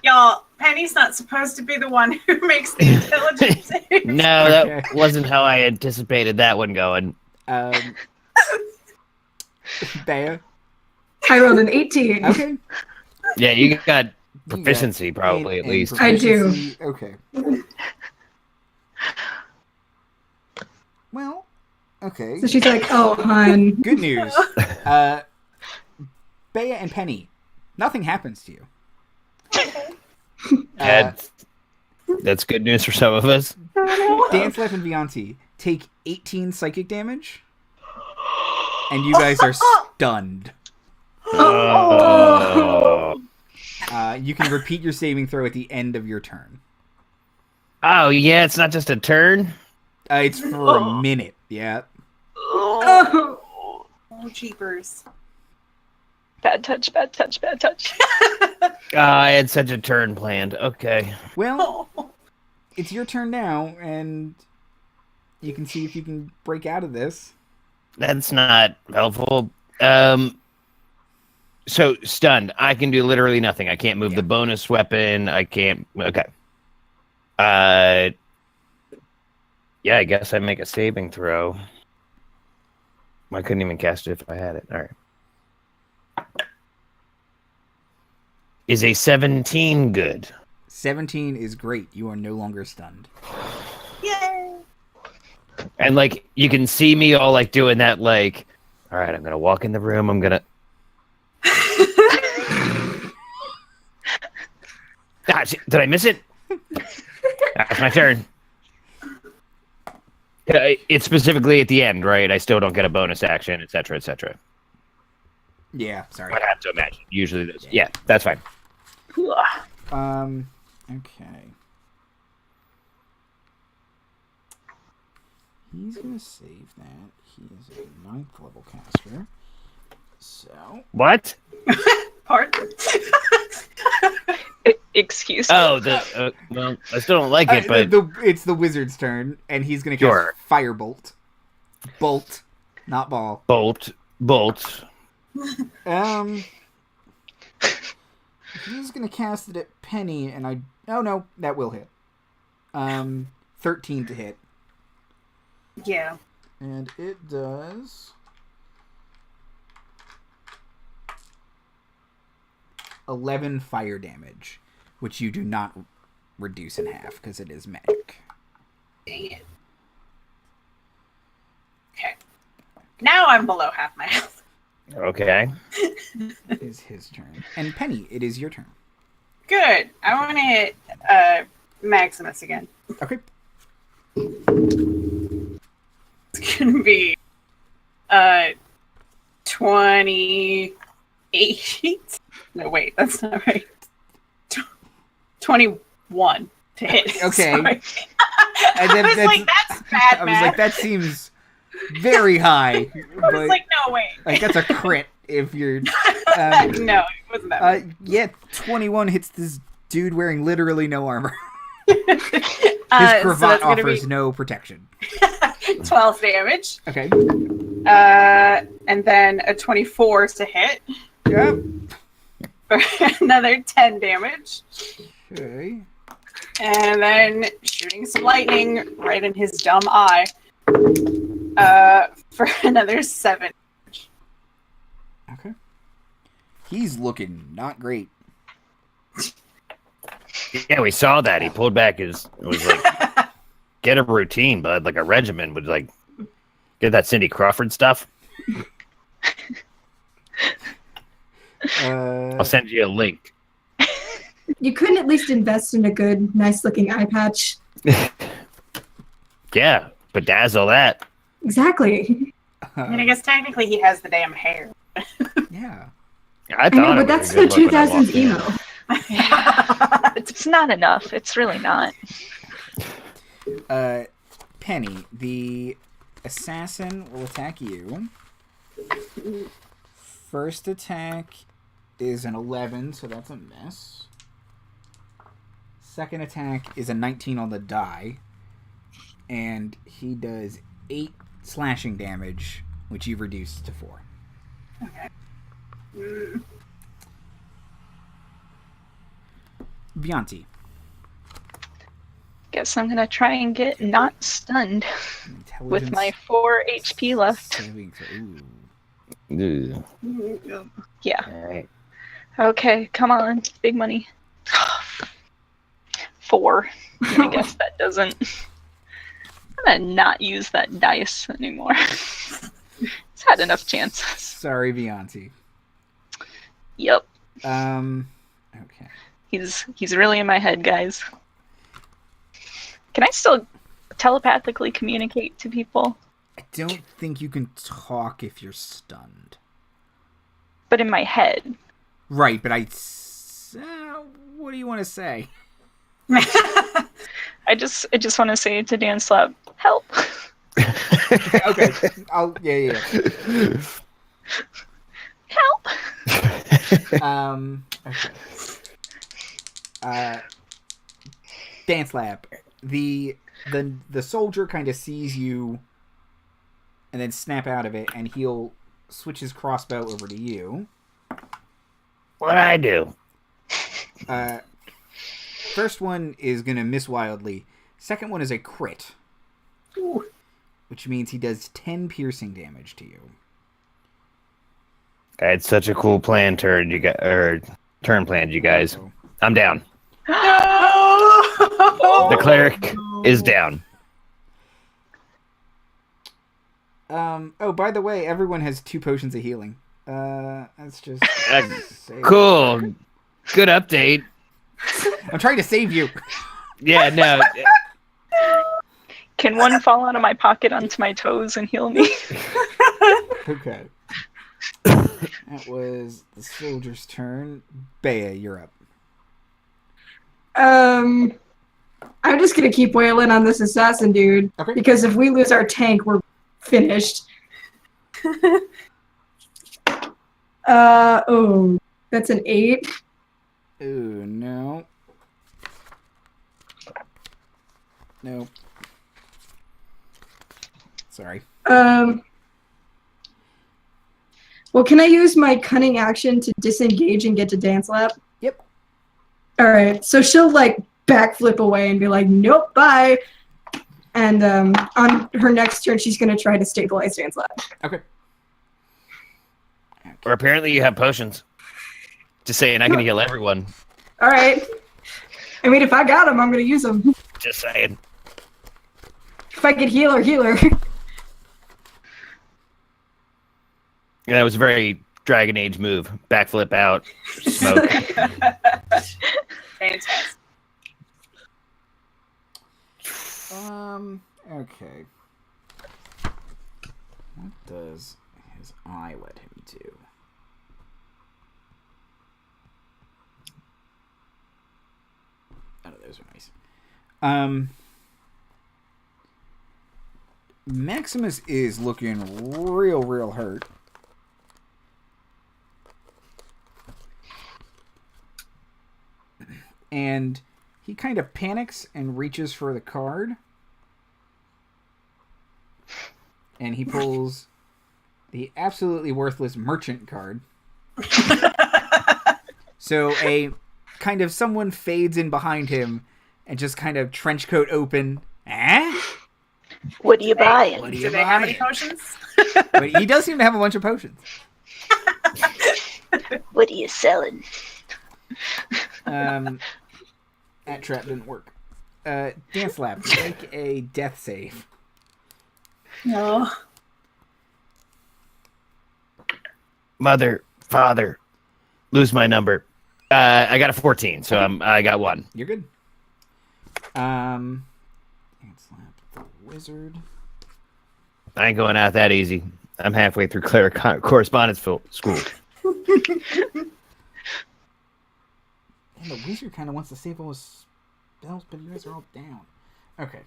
Y'all, Penny's not supposed to be the one who makes the intelligence saves. No, Okay. that wasn't how I anticipated that one going. Bea? I rolled an 18. Okay. Yeah, you got You proficiency got probably and at least. I do. proficiency. Okay. Well, okay. So she's like, "Oh, hon." Good news. Bea and Penny, nothing happens to you. That's good news for some of us. Dancelap and Vianti take 18 psychic damage, and you guys are stunned. Oh. You can repeat your saving throw at the end of your turn. Oh, yeah, it's not just a turn? It's for a minute, yeah. Oh. Oh, jeepers. Bad touch, bad touch, bad touch. I had such a turn planned. Okay. Well, Oh. it's your turn now, and you can see if you can break out of this. That's not helpful. So, stunned. I can do literally nothing. I can't move the bonus weapon. I can't... Okay. Yeah, I guess I make a saving throw. I couldn't even cast it if I had it. All right. Is a 17 good? 17 is great. You are no longer stunned. Yay! And, like, you can see me all, like, doing that, like, all right, I'm going to walk in the room. I'm going to... Did I miss it? That's my turn. It's specifically at the end, right? I still don't get a bonus action, etc., etc. Yeah, sorry. I have to imagine. Usually, those. Yeah, that's fine. Okay. He's gonna save that. He is a 9th level caster. So. What? Pardon? Excuse me. Oh, well, I still don't like it, but It's the wizard's turn, and he's gonna cast Sure. Firebolt. Bolt, not ball. bolt. He's gonna cast it at Penny, and oh no, that will hit. 13 to hit, Yeah. and it does 11 fire damage, which you do not reduce in half because it is magic. Dang it. Okay. Now I'm below half my health. Okay. It is his turn, and Penny, it is your turn. Good. I want to hit Maximus again. Okay. It's gonna be 28. No, wait, that's not right. 21 to hit. Okay. Sorry. And then I was like, that's bad, I was like, that seems very high. I was like, no, wait. Like, that's a crit if you're... No, it wasn't that bad. Yeah, 21 hits this dude wearing literally no armor. So His cravat that's gonna offers be no protection. 12 damage. Okay. And then a 24 to hit. Yep. For another 10 damage. Okay. And then shooting some lightning right in his dumb eye. For another 7. Okay. He's looking not great. Yeah, we saw that. He pulled back his. It was like get a routine, bud. Like a regimen would like get that Cindy Crawford stuff. I'll send you a link. You couldn't at least invest in a good, nice-looking eye patch. Yeah, bedazzle that. Exactly. I mean, I guess technically he has the damn hair. Yeah. I I know, thought but it was that's a the good look when I 2000s walked in. emo. It's not enough. It's really not. Penny, the assassin will attack you. First attack is an 11, so that's a miss. Second attack is a 19 on the die. And he does 8 slashing damage, which you've reduced to 4. Okay. Vianti. Guess I'm gonna try and get not stunned with my 4 HP left. Saving throw. Ooh. Yeah. All right. Okay, come on. Big money. 4. I guess that doesn't... I'm gonna not use that dice anymore. It's had enough chances. Sorry, Vianti. Yep. Okay. He's really in my head, guys. Can I still telepathically communicate to people? I don't think you can talk if you're stunned. But in my head. Right, but what do you want to say? I just want to say to Dancelap, help. Okay. Yeah. Help. Okay. Dancelap. The soldier kind of sees you and then snap out of it, and he'll switch his crossbow over to you. What'd I do? First one is going to miss wildly. Second one is a crit. Ooh. Which means he does 10 piercing damage to you. I had such a cool plan turn planned, you guys. I'm down. The cleric is down. Oh, by the way, everyone has 2 potions of healing. That's just... Cool. Good update. I'm trying to save you. Yeah, no. Can one fall out of my pocket onto my toes and heal me? Okay. That was the soldier's turn. Bea, you're up. I'm just gonna keep wailing on this assassin dude. Okay. Because if we lose our tank, we're finished. Oh, that's an 8. Ooh, no. Nope. Sorry. Well, can I use my cunning action to disengage and get to Dancelap? Yep. All right. So she'll like backflip away and be like, "Nope, bye." And on her next turn, she's gonna try to stabilize Dancelap. Okay. Or apparently you have potions. Just saying, I can heal everyone. All right. I mean, if I got them, I'm gonna use them. Just saying. If I could heal her. Yeah, that was a very Dragon Age move. Backflip out, smoke. Fantastic. Okay. What does as I let him do. Oh, those are nice. Maximus is looking real hurt. And he kind of panics and reaches for the card. And he pulls the absolutely worthless merchant card. So a kind of someone fades in behind him and just kind of trench coat open. What are you buying? What are you Do they have any potions? But he does seem to have a bunch of potions. What are you selling? That trap didn't work. Dancelap, make a death save. No. Mother, father, lose my number. I got a 14, so I got 1. You're good. Dancelap, the wizard. I ain't going out that easy. I'm halfway through Cleric correspondence school. And the wizard kind of wants to save all his spells, but you guys are all down. Okay.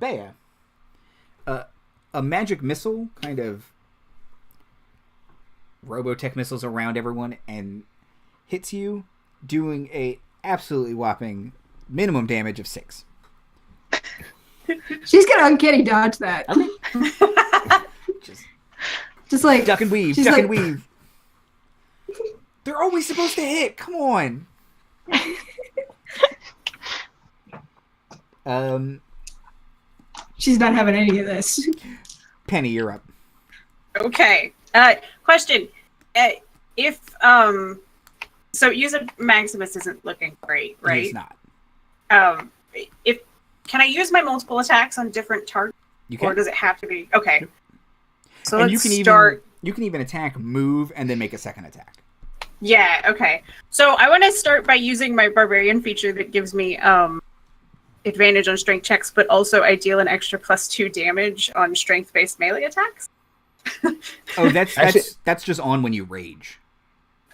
Bea. A magic missile kind of Robotech missiles around everyone and hits you, doing a absolutely whopping minimum damage of 6. She's gonna uncanny dodge that. Okay. Just like Duck and weave, she's duck like- and weave. They're always supposed to hit. Come on. She's not having any of this. Penny, you're up. Okay. Question. If so you said Maximus isn't looking great, right? He's not. If can I use my multiple attacks on different targets? You can. Or does it have to be okay? So And let's you can start. you can even attack, move, and then make a second attack. Yeah, okay. So I want to start by using my Barbarian feature that gives me advantage on strength checks, but also I deal an extra +2 damage on strength-based melee attacks. Oh, that's just on when you rage.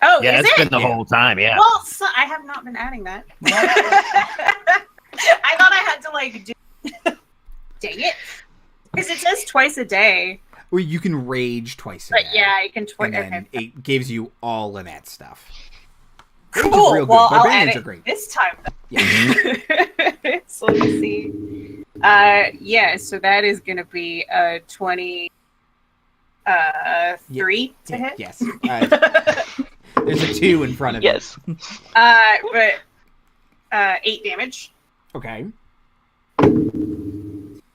Oh, Yeah, is it's it? been the whole time, yeah. Well, so I have not been adding that. I thought I had to like do. Dang it! Because it says twice a day. Or you can rage twice a But day. yeah, I can And then okay. it gives you all of that stuff. Rage is Cool. real good. Well, I'll add Barbarians it are great. this time. Yeah. So let me see. Yeah. So that is going to be 23 to hit. Yes. There's a 2 in front of Yes. But 8 damage. it. Okay.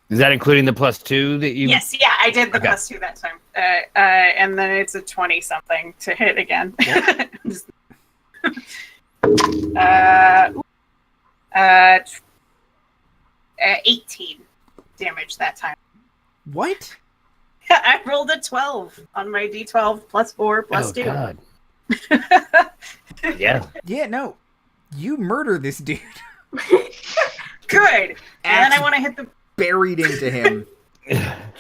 Is that including the +2 that you? Yes. Yeah, I did the Okay. +2 that time. And then it's a 20 something to hit again. Yep. 18 damage that time. What? I rolled a 12 on my d12 +4 +2. God. Yeah. Yeah, no. You murder this dude. Good. And then I want to hit the. Buried into him.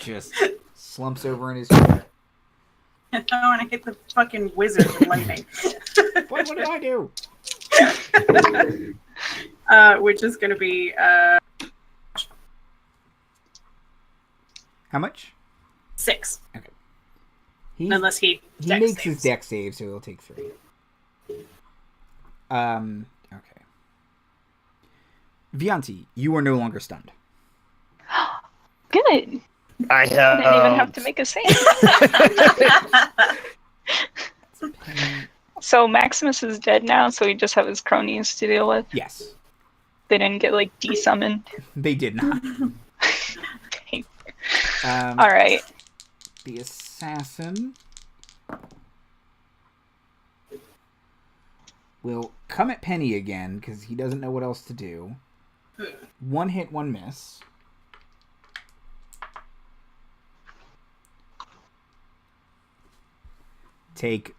Just slumps over in his chair. I want to hit the fucking wizard with lightning. What did I do? Which is going to be. How much? 6. He Unless he. Dex makes saves. his deck save, so he'll take 3. Okay. Vianti, you are no longer stunned. Good. I I didn't even have to make a save. So Maximus is dead now, so we just have his cronies to deal with. Yes. They didn't get like desummoned. They did not. Okay. All Alright. The assassin will come at Penny again because he doesn't know what else to do. 1 hit, 1 miss. Take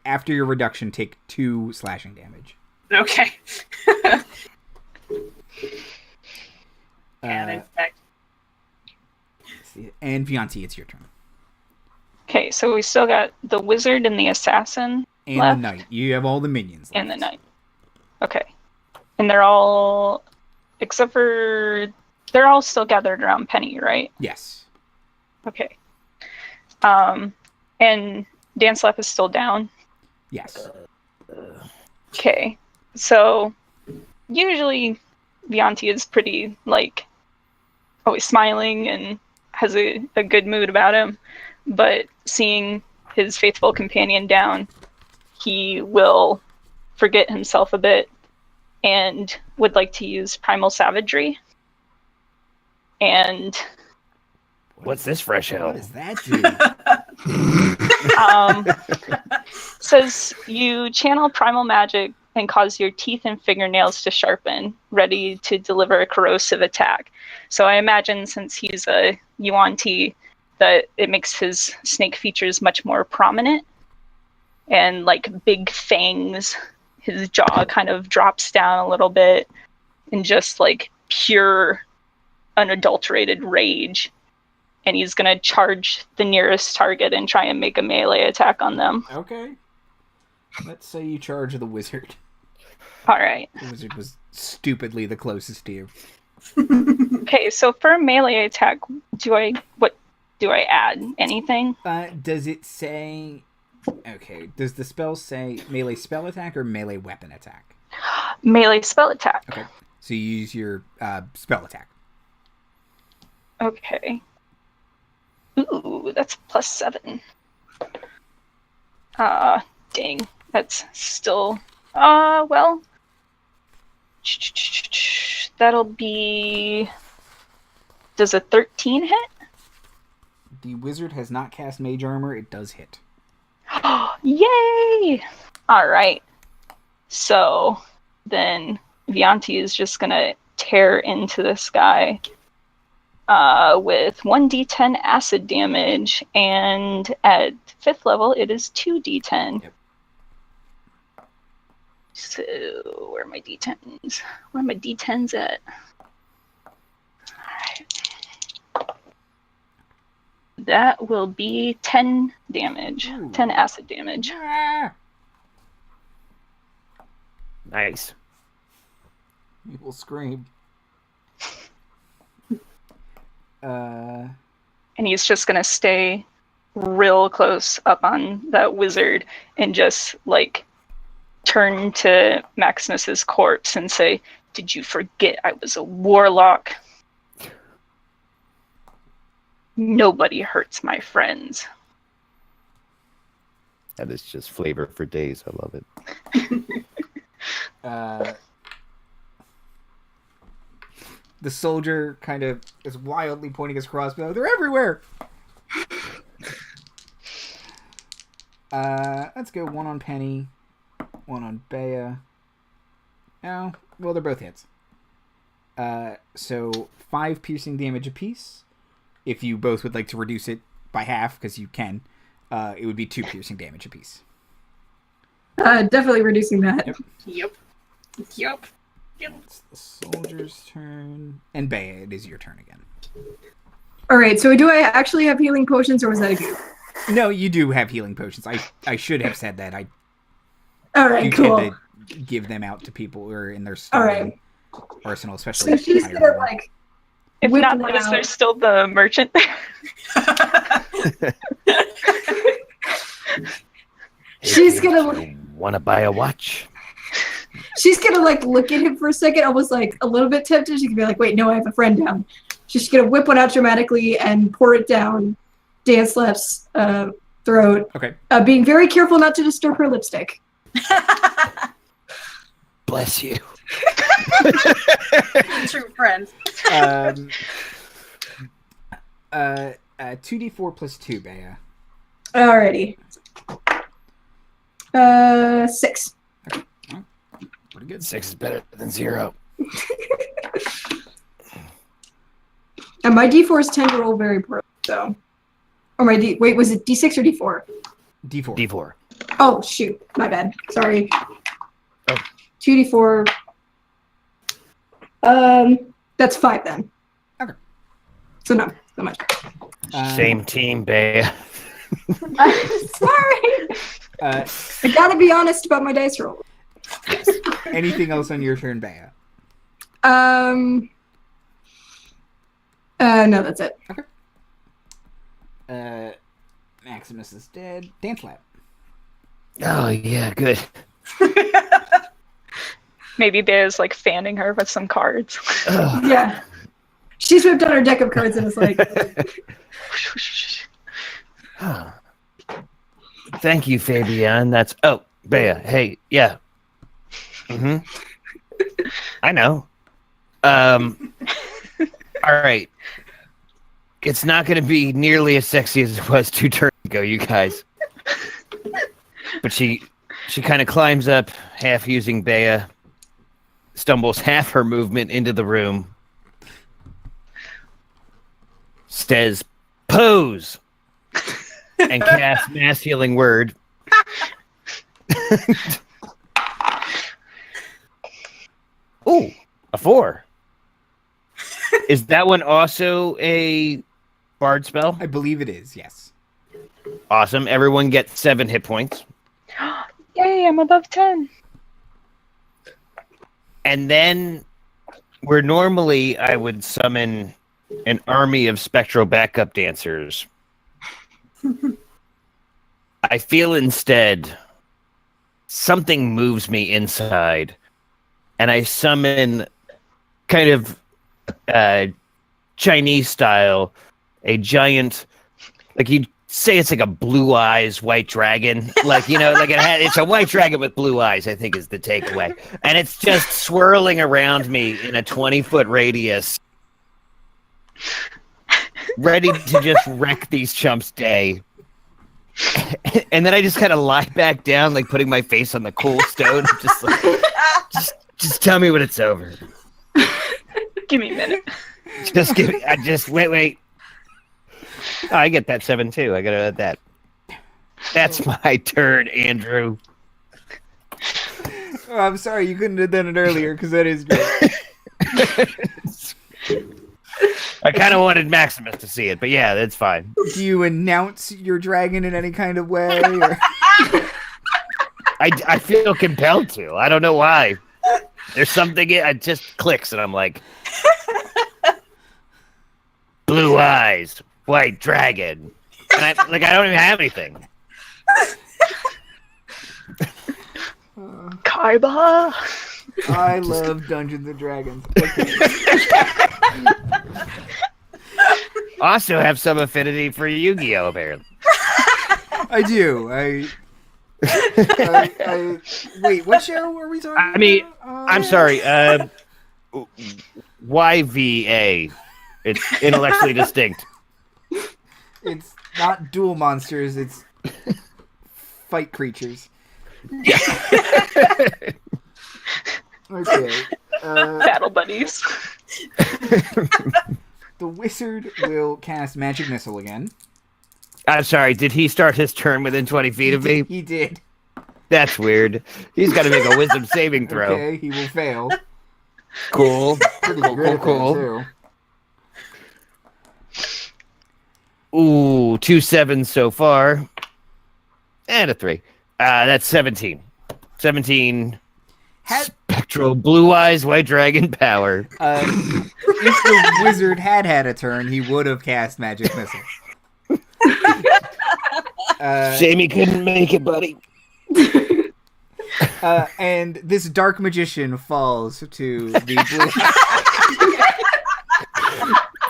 after your reduction, take 2 slashing damage. Okay. And in fact, and Vianti, it's your turn. Okay, so we still got the wizard and the assassin And left. the knight. You have all the minions left. And the knight. Okay. And they're all, except for, they're all still gathered around Penny, right? Yes. Okay. And Dancelap is still down. Yes. Okay. So usually Vianti is pretty, like, always smiling and has a good mood about him. But seeing his faithful companion down, he will forget himself a bit and would like to use Primal Savagery. And What's this fresh hell? What does that do? says you channel primal magic and cause your teeth and fingernails to sharpen, ready to deliver a corrosive attack. So I imagine since he's a Yuan-ti, that it makes his snake features much more prominent, and like big fangs, his jaw kind of drops down a little bit, and just like pure unadulterated rage. And he's gonna charge the nearest target and try and make a melee attack on them. Okay. Let's say you charge the wizard. Alright. The wizard was stupidly the closest to you. Okay, so for a melee attack, what do I add? Anything? Does it say... Okay, does the spell say melee spell attack or melee weapon attack? Melee spell attack. Okay, so you use your spell attack. Okay. Ooh, that's +7. Dang. That's still... well... That'll be... Does a 13 hit? The wizard has not cast mage armor. It does hit. Yay! Alright. So, then Vianti is just gonna tear into this guy with 1d10 acid damage, and at 5th level it is 2d10. Yep. So, where are my d10s? Where are my d10s at? Alright. That will be 10 damage. Ooh. 10 acid damage. Ah! Nice. You will scream. And he's just gonna stay real close up on that wizard and just, like, turn to Maximus's corpse and say, "Did you forget I was a warlock? Nobody hurts my friends." That is just flavor for days. I love it. The soldier kind of is wildly pointing his crossbow. They're everywhere! Let's go 1 on Penny, 1 on Bea. Oh, well, they're both hits. So 5 piercing damage apiece. If you both would like to reduce it by half, because you can, it would be 2 piercing damage apiece. Definitely reducing that. Yep. Yep. It's the soldier's turn. And Bea, it is your turn again. All right, so do I actually have healing potions, or was that a goof? No, you do have healing potions. I should have said that. All right, You cool. tend to give them out to people who are in their starting arsenal, especially. So she's higher gonna level. like If whip not, one is there out. still the merchant? She's gonna Want to buy a watch? she's gonna like look at him for a second, almost like a little bit tempted. She can be like, "Wait, no, I have a friend down." She's gonna whip one out dramatically and pour it down Dancelap's throat, Okay. being very careful not to disturb her lipstick. Bless you. True friends. 2d4 plus 2, Bea. Alrighty. 6. Pretty good. 6 is better than 0. And my d4s tend to roll very poorly, so. Or my wait, was it d6 or d4? D4. D4. Oh, shoot. My bad. Sorry. Oh. 2d4. That's 5 then. Okay. So no, not much. Same team, Bea. I'm sorry. I gotta be honest about my dice roll. Anything else on your turn, Bea? No, that's it. Maximus is dead. Dancelap. Oh, yeah, good. Maybe Bea's like fanning her with some cards. Yeah. She's whipped out her deck of cards and is like, Thank you, Fabian. That's... Oh, Bea, hey, yeah. I know. All right. It's not going to be nearly as sexy as it was 2 turns ago, you guys. But she kind of climbs up, half using Bea, stumbles half her movement into the room, says, "Pose!" and casts Mass Healing Word. Ooh, a 4. Is that one also a bard spell? I believe it is, yes. Awesome. Everyone gets 7 hit points. Yay, I'm above 10. And then, where normally I would summon an army of spectral backup dancers, I feel instead something moves me inside, and I summon kind of Chinese style, a giant, like you'd say it's like a blue eyes white dragon, like, you know, like it's a white dragon with blue eyes, I think is the takeaway, and it's just swirling around me in a 20-foot radius, ready to just wreck these chumps' day. And then I just kind of lie back down, like putting my face on the cool stone, just like, just tell me when it's over. Give me a minute. Just give me. Wait. Oh, I get that 7 too. I gotta add that. That's my turn, Andrew. Oh, I'm sorry you couldn't have done it earlier because that is great. I kind of wanted Maximus to see it, but yeah, that's fine. Do you announce your dragon in any kind of way? Or... I feel compelled to. I don't know why. There's something it just clicks, and I'm like, blue eyes, white dragon, and I don't even have anything. Kaiba. I love Dungeons and Dragons. Also have some affinity for Yu-Gi-Oh! Apparently. I do. Wait, what show are we talking about? I mean, I'm sorry. YVA. It's intellectually distinct. It's not duel monsters. It's fight creatures. Yeah. Okay. Battle buddies. The wizard will cast Magic Missile again. I'm sorry, did he start his turn within 20 feet of me? He did. That's weird. He's got to make a wisdom saving throw. Okay, he will fail. Cool. Pretty good at Cool. that, too. Ooh, 2 7s so far. And a 3. That's 17. 17 spectral blue eyes white dragon power. If the wizard had a turn, he would have cast Magic Missile. Shame he couldn't make it, buddy. And this dark magician falls to the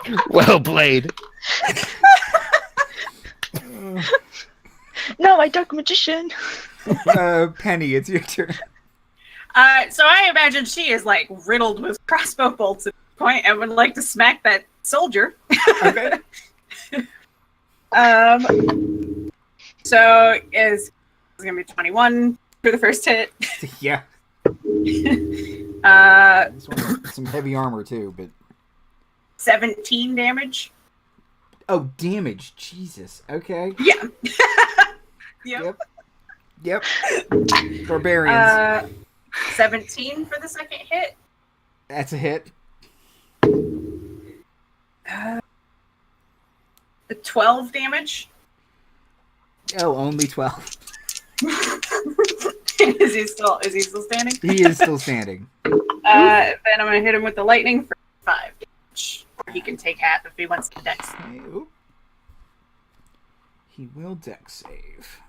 blue. Well played. No, my dark magician. Penny, it's your turn. So I imagine she is like riddled with crossbow bolts at this point and would like to smack that soldier. Okay. So it's gonna be 21 for the first hit. Yeah. This one has some heavy armor too, but 17 damage. oh, damage! Jesus. Okay. Yeah. Yep. Yep. Barbarians. 17 for the second hit. That's a hit. The 12 damage. Oh, only 12. Is he still standing? He is still standing. Then I'm gonna hit him with the lightning for 5 damage. He can take half if he wants to dex. Okay, oop. He will dex save.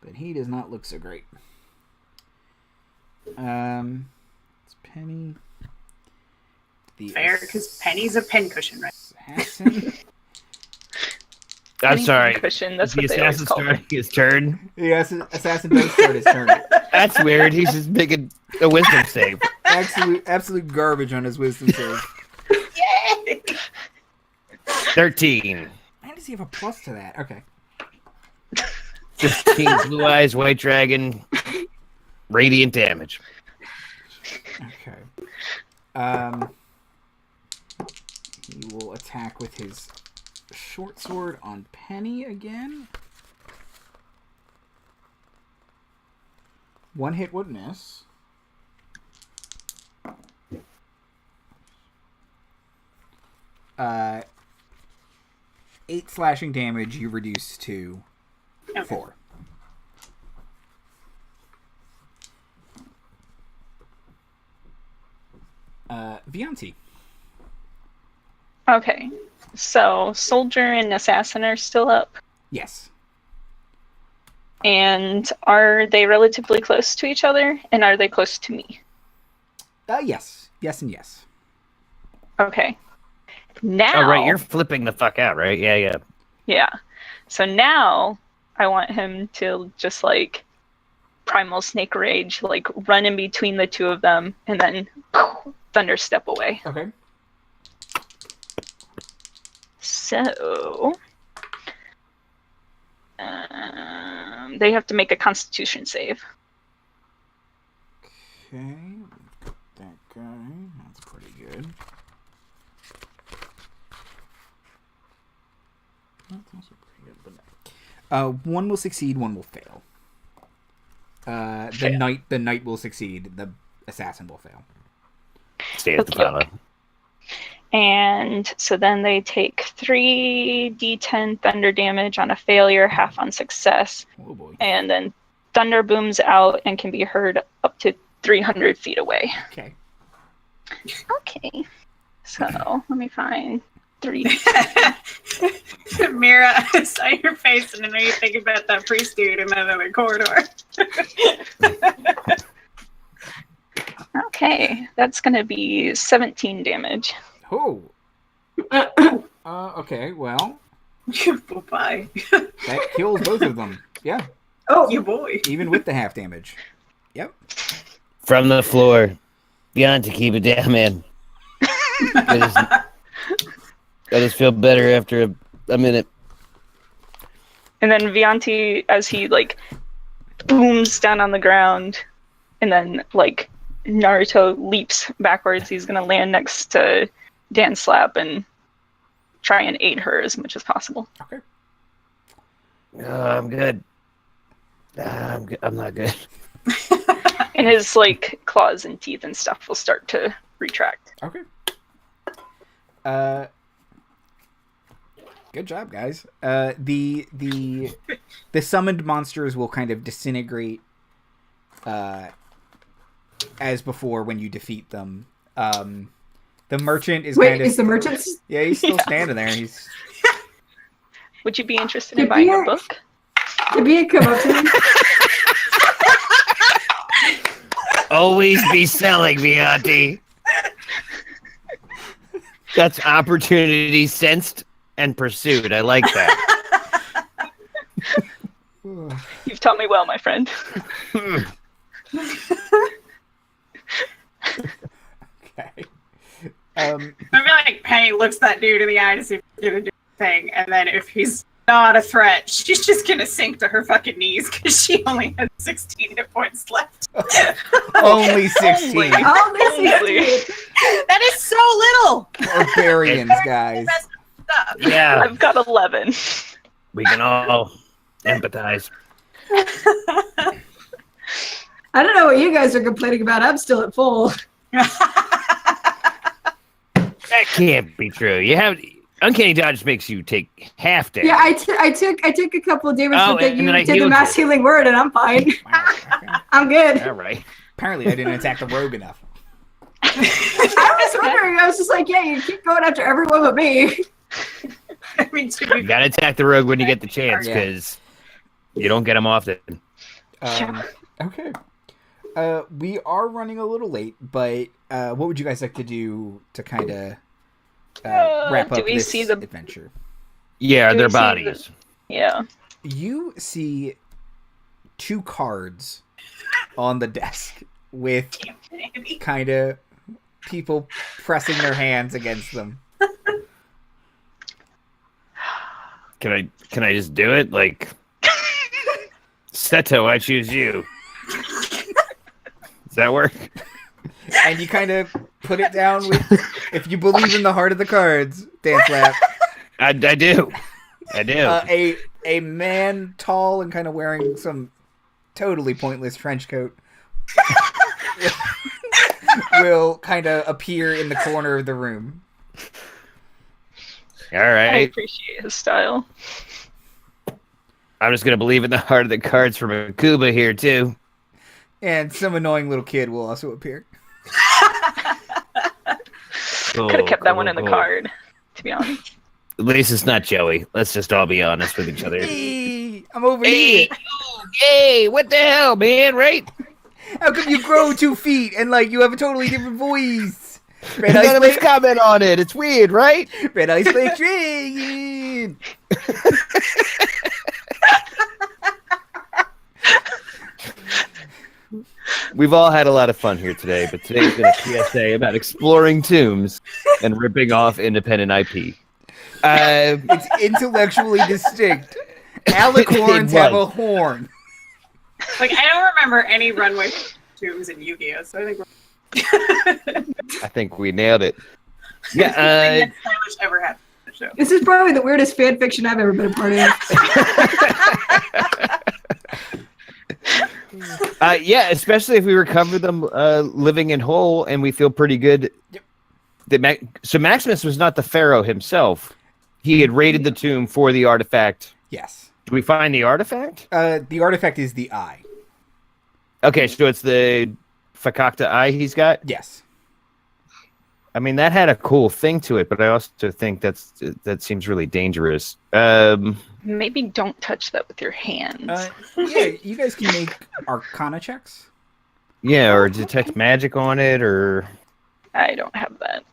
But he does not look so great. It's Penny. Fair, because Penny's a pincushion, right? Assassin. I'm sorry. Cushion, that's The what they always assassin's call it. starting his turn. The assassin does start his turn. That's weird. He's just making a wisdom save. Absolute garbage on his wisdom save. Yay! 13. Why does he have a plus to that? Okay. 15 blue eyes, white dragon, radiant damage. Okay. He will attack with his short sword on Penny again. One hit would miss. Uh, 8 slashing damage you reduce to 4. Vianti. Okay, so soldier and assassin are still up, Yes. and are they relatively close to each other? And are they close to me? Yes. Yes and yes. Okay. Now. Oh, right. You're flipping the fuck out, right? Yeah. Yeah. So now I want him to just like primal snake rage, like run in between the two of them, and then thunder step away. Okay. So they have to make a Constitution save. Okay. We've got that guy. That's pretty good. That's also pretty good, but no. One will succeed, one will fail. The knight will succeed, the assassin will fail. Stay at the bottom. And so then they take 3d10 thunder damage on a failure, half on success. Oh boy. And then thunder booms out and can be heard up to 300 feet away. Okay. Okay. So let me find 3. Mira, I saw your face and I know you think about that priest dude in that other corridor. Okay, that's going to be 17 damage. Oh. Okay, well, Bye. that kills both of them. Yeah, Oh, you boy. even with the half damage. Yep. From the floor. Vianti, keep it down, man. I just feel better after a minute. And then Vianti, as he like booms down on the ground, and then like Naruto leaps backwards, he's gonna land next to Dancelap and try and aid her as much as possible. Okay. I'm good. I'm not good. And his like claws and teeth and stuff will start to retract. Okay. Good job, guys. The summoned monsters will kind of disintegrate as before when you defeat them. The merchant is kind of... is the merchant? Yeah, he's still standing there. He's... Would you be interested in buying a book? Did Bia come up to me? Always be selling, Vianti. That's opportunity sensed and pursued. I like that. You've taught me well, my friend. Okay. I feel like Penny looks that dude in the eye to see if he's gonna do the thing, and then if he's not a threat, she's just gonna sink to her fucking knees because she only has 16 hit points left. Only 16. Only. That is so little. Barbarians, guys. That's stuff. Yeah, I've got 11. we can all empathize. I don't know what you guys are complaining about. I'm still at full. That can't be true. You have Uncanny Dodge makes you take half damage. Yeah, I took a couple of damage, but then and then I you did the healed mass you. healing word, and I'm fine. Wow, okay. I'm good. All right. Apparently, I didn't attack the rogue enough. I was wondering. I was just like, yeah, you keep going after everyone but me. I mean, You gotta attack the rogue when you get the chance, Yeah. because you don't get them often. Okay. We are running a little late, but what would you guys like to do to kind of wrap do up we this see the- adventure? Yeah, Do their we see bodies. Yeah. You see 2 cards on the desk with kind of people pressing their hands against them. Can I just do it? Like, Seto, I choose you. Does that work? And you kind of put it down with, if you believe in the heart of the cards, Dancelap. I do. I do. A man, tall and kind of wearing some totally pointless trench coat, will kind of appear in the corner of the room. All I right. appreciate his style. I'm just gonna believe in the heart of the cards from Akuba here too. And some annoying little kid will also appear. Cool, Could have kept that cool, one in the cool. card, to be honest. At least it's not Joey. Let's just all be honest with each other. Hey, I'm over Hey, here. hey, what the hell, man? Right? How come you grow 2 feet and like you have a totally different voice? Red None Ice of us Flame, comment on it. It's weird, right? Red Ice Flame Dragon. We've all had a lot of fun here today, but today's been a PSA about exploring tombs and ripping off independent IP. It's intellectually distinct. Alicorns It have a was. horn. Like, I don't remember any runway tombs in Yu-Gi-Oh! So I think we're I think we nailed it. thing Yeah, that stylish ever happened on the show. This is probably the weirdest fan fiction I've ever been a part of. yeah, especially if we recover them living and whole, and we feel pretty good. Yep. That so Maximus was not the pharaoh himself. He had raided the tomb for the artifact. Yes. Do we find the artifact? The artifact is the eye. Okay, so it's the Fakakta eye he's got. Yes. I mean, that had a cool thing to it, but I also think that seems really dangerous. Maybe don't touch that with your hands. Yeah, you guys can make Arcana checks. Yeah, or detect magic on it, or I don't have that.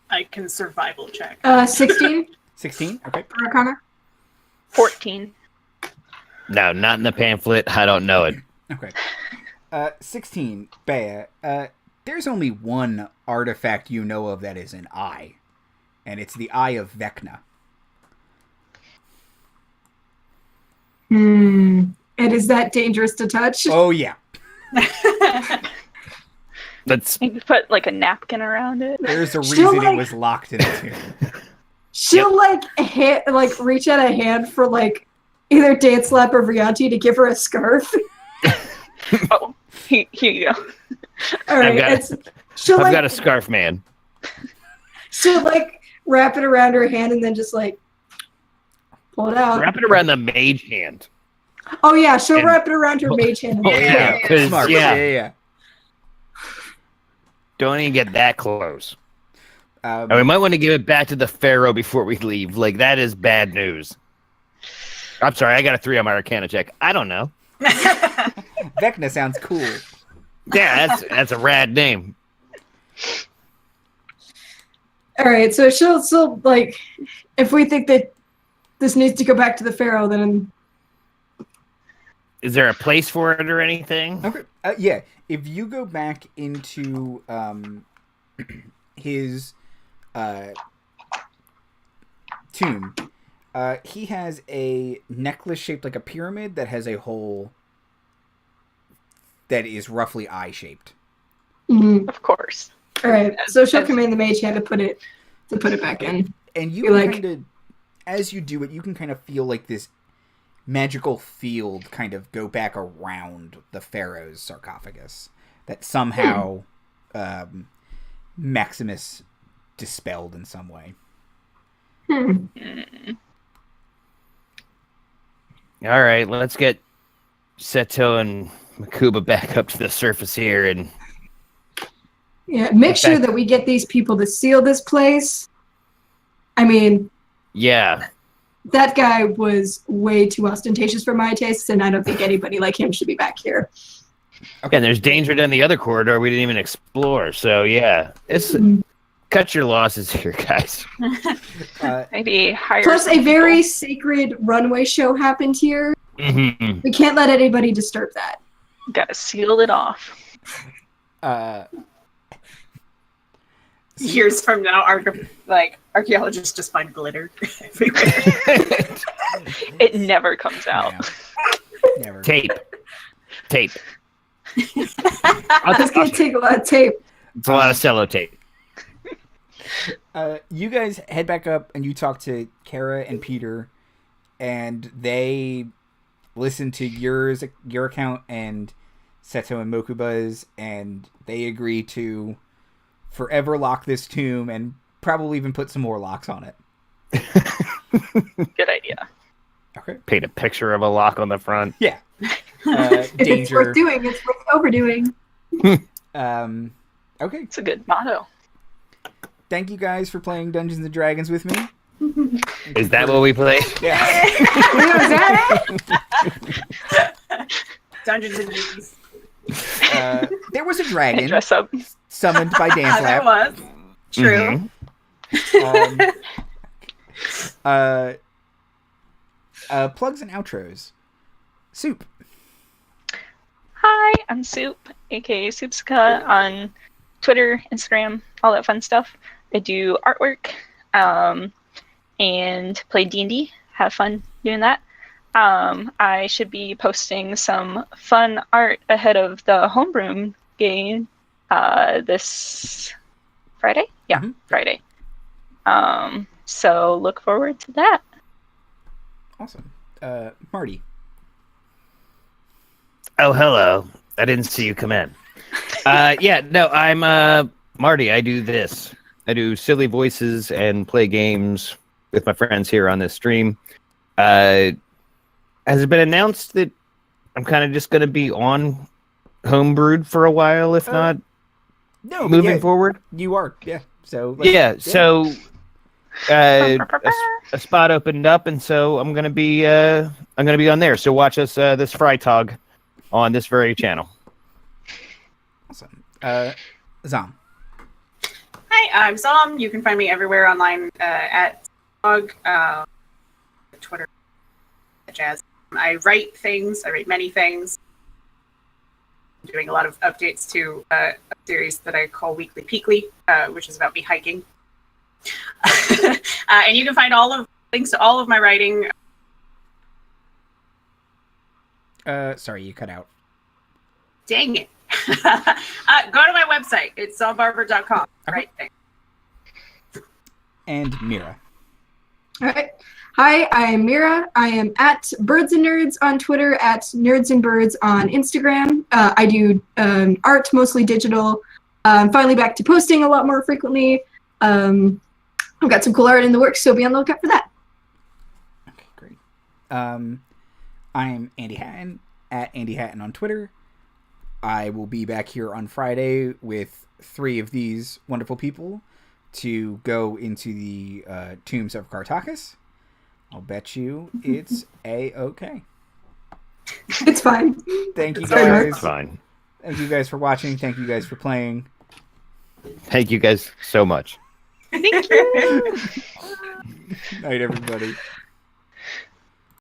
I can survival check. 16 16. Okay. for Arcana. 14. no, not in the pamphlet. I don't know it. Okay. 16. Bea. There's only one artifact you know of that is an eye, and it's the Eye of Vecna. And is that dangerous to touch? Oh yeah. Let's. Maybe put like a napkin around it. There's a Still, reason it like- was locked in a tomb. She'll reach out a hand for like either Dancelap or Vianti to give her a scarf. Oh, here you go. All right, she'll I've got a scarf, man. she'll like wrap it around her hand and then just like pull it out. Wrap it around the mage hand. Oh yeah, she'll And- wrap it around her mage hand. Oh, yeah, because Smart. yeah, don't even get that close. Um, And we might want to give it back to the pharaoh before we leave. Like, that is bad news. I'm sorry, I got a 3 on my Arcana check. I don't know. Vecna sounds cool. Yeah, that's a rad name. All right, so she'll like, if we think that this needs to go back to the pharaoh, then Is there a place for it or anything? Okay. Yeah. If you go back into his tomb, he has a necklace shaped like a pyramid that has a hole that is roughly eye-shaped. Of course. all right, so she'll command the mage hand to put it back in. And you You're like- kind of, as you do it, you can kind of feel like this magical field kind of go back around the pharaoh's sarcophagus that somehow Maximus dispelled in some way. All right, let's get Seto and Makuba back up to the surface here, and make sure that we get these people to seal this place. I mean, yeah, that guy was way too ostentatious for my tastes, and I don't think anybody like him should be back here. Okay, and there's danger down the other corridor we didn't even explore. So yeah, cut your losses here, guys. Maybe hire. Plus, a very sacred runway show happened here. Mm-hmm. We can't let anybody disturb that. Gotta seal it off. Years from now, archaeologists just find glitter everywhere. It never comes out. Yeah. Never. Tape. That's gonna take a lot of tape. It's a lot of sellotape. You guys head back up and you talk to Kara and Peter, and they listen to your account and Seto and Mokuba's, and they agree to forever lock this tomb and probably even put some more locks on it. Good idea. Okay. Paint a picture of a lock on the front. Yeah. If it's Danger. worth doing, it's worth overdoing. Okay. It's a good motto. Thank you guys for playing Dungeons and Dragons with me. Is that what we play? Yeah. Was that it? Dungeons and Dragons. There was a And dragon dress up. summoned by There Dancelap. was. True. Plugs and outros. Soup. Hi, I'm Soup, aka Soupsika, on Twitter, Instagram, all that fun stuff. I do artwork and play D&D. Have fun doing that. I should be posting some fun art ahead of the Homebrew game this Friday? Yeah, Friday. So look forward to that. Awesome. Marty. Oh, hello. I didn't see you come in. I'm Marty. I do this. I do silly voices and play games with my friends here on this stream. Has it been announced that I'm kind of just going to be on Homebrewed for a while, if not moving forward? You are, yeah. So So a spot opened up, and so I'm gonna be on there. So watch us this Freitag on this very channel. Awesome. Zom. Hi, I'm Zom. You can find me everywhere online at blog, Twitter, jazz. I write things. I write many things. I'm doing a lot of updates to a series that I call Weekly Peakly, which is about me hiking. And you can find links to all of my writing. Sorry, you cut out. Dang it. Go to my website. It's zombarber.com. Right thing. And Mira. All right. Hi, I am Mira. I am at Birds and Nerds on Twitter, at Nerds and Birds on Instagram. I do art, mostly digital. I'm finally back to posting a lot more frequently. I've got some cool art in the works, so be on the lookout for that. Okay, great. I'm Andy Hatton, at Andy Hatton on Twitter. I will be back here on Friday with 3 of these wonderful people to go into the tombs of Cartacus. I'll bet you it's A-okay. It's fine. Thank you Sorry, guys. It's fine. Thank you guys for watching. Thank you guys for playing. Thank you guys so much. Thank you. Night, everybody.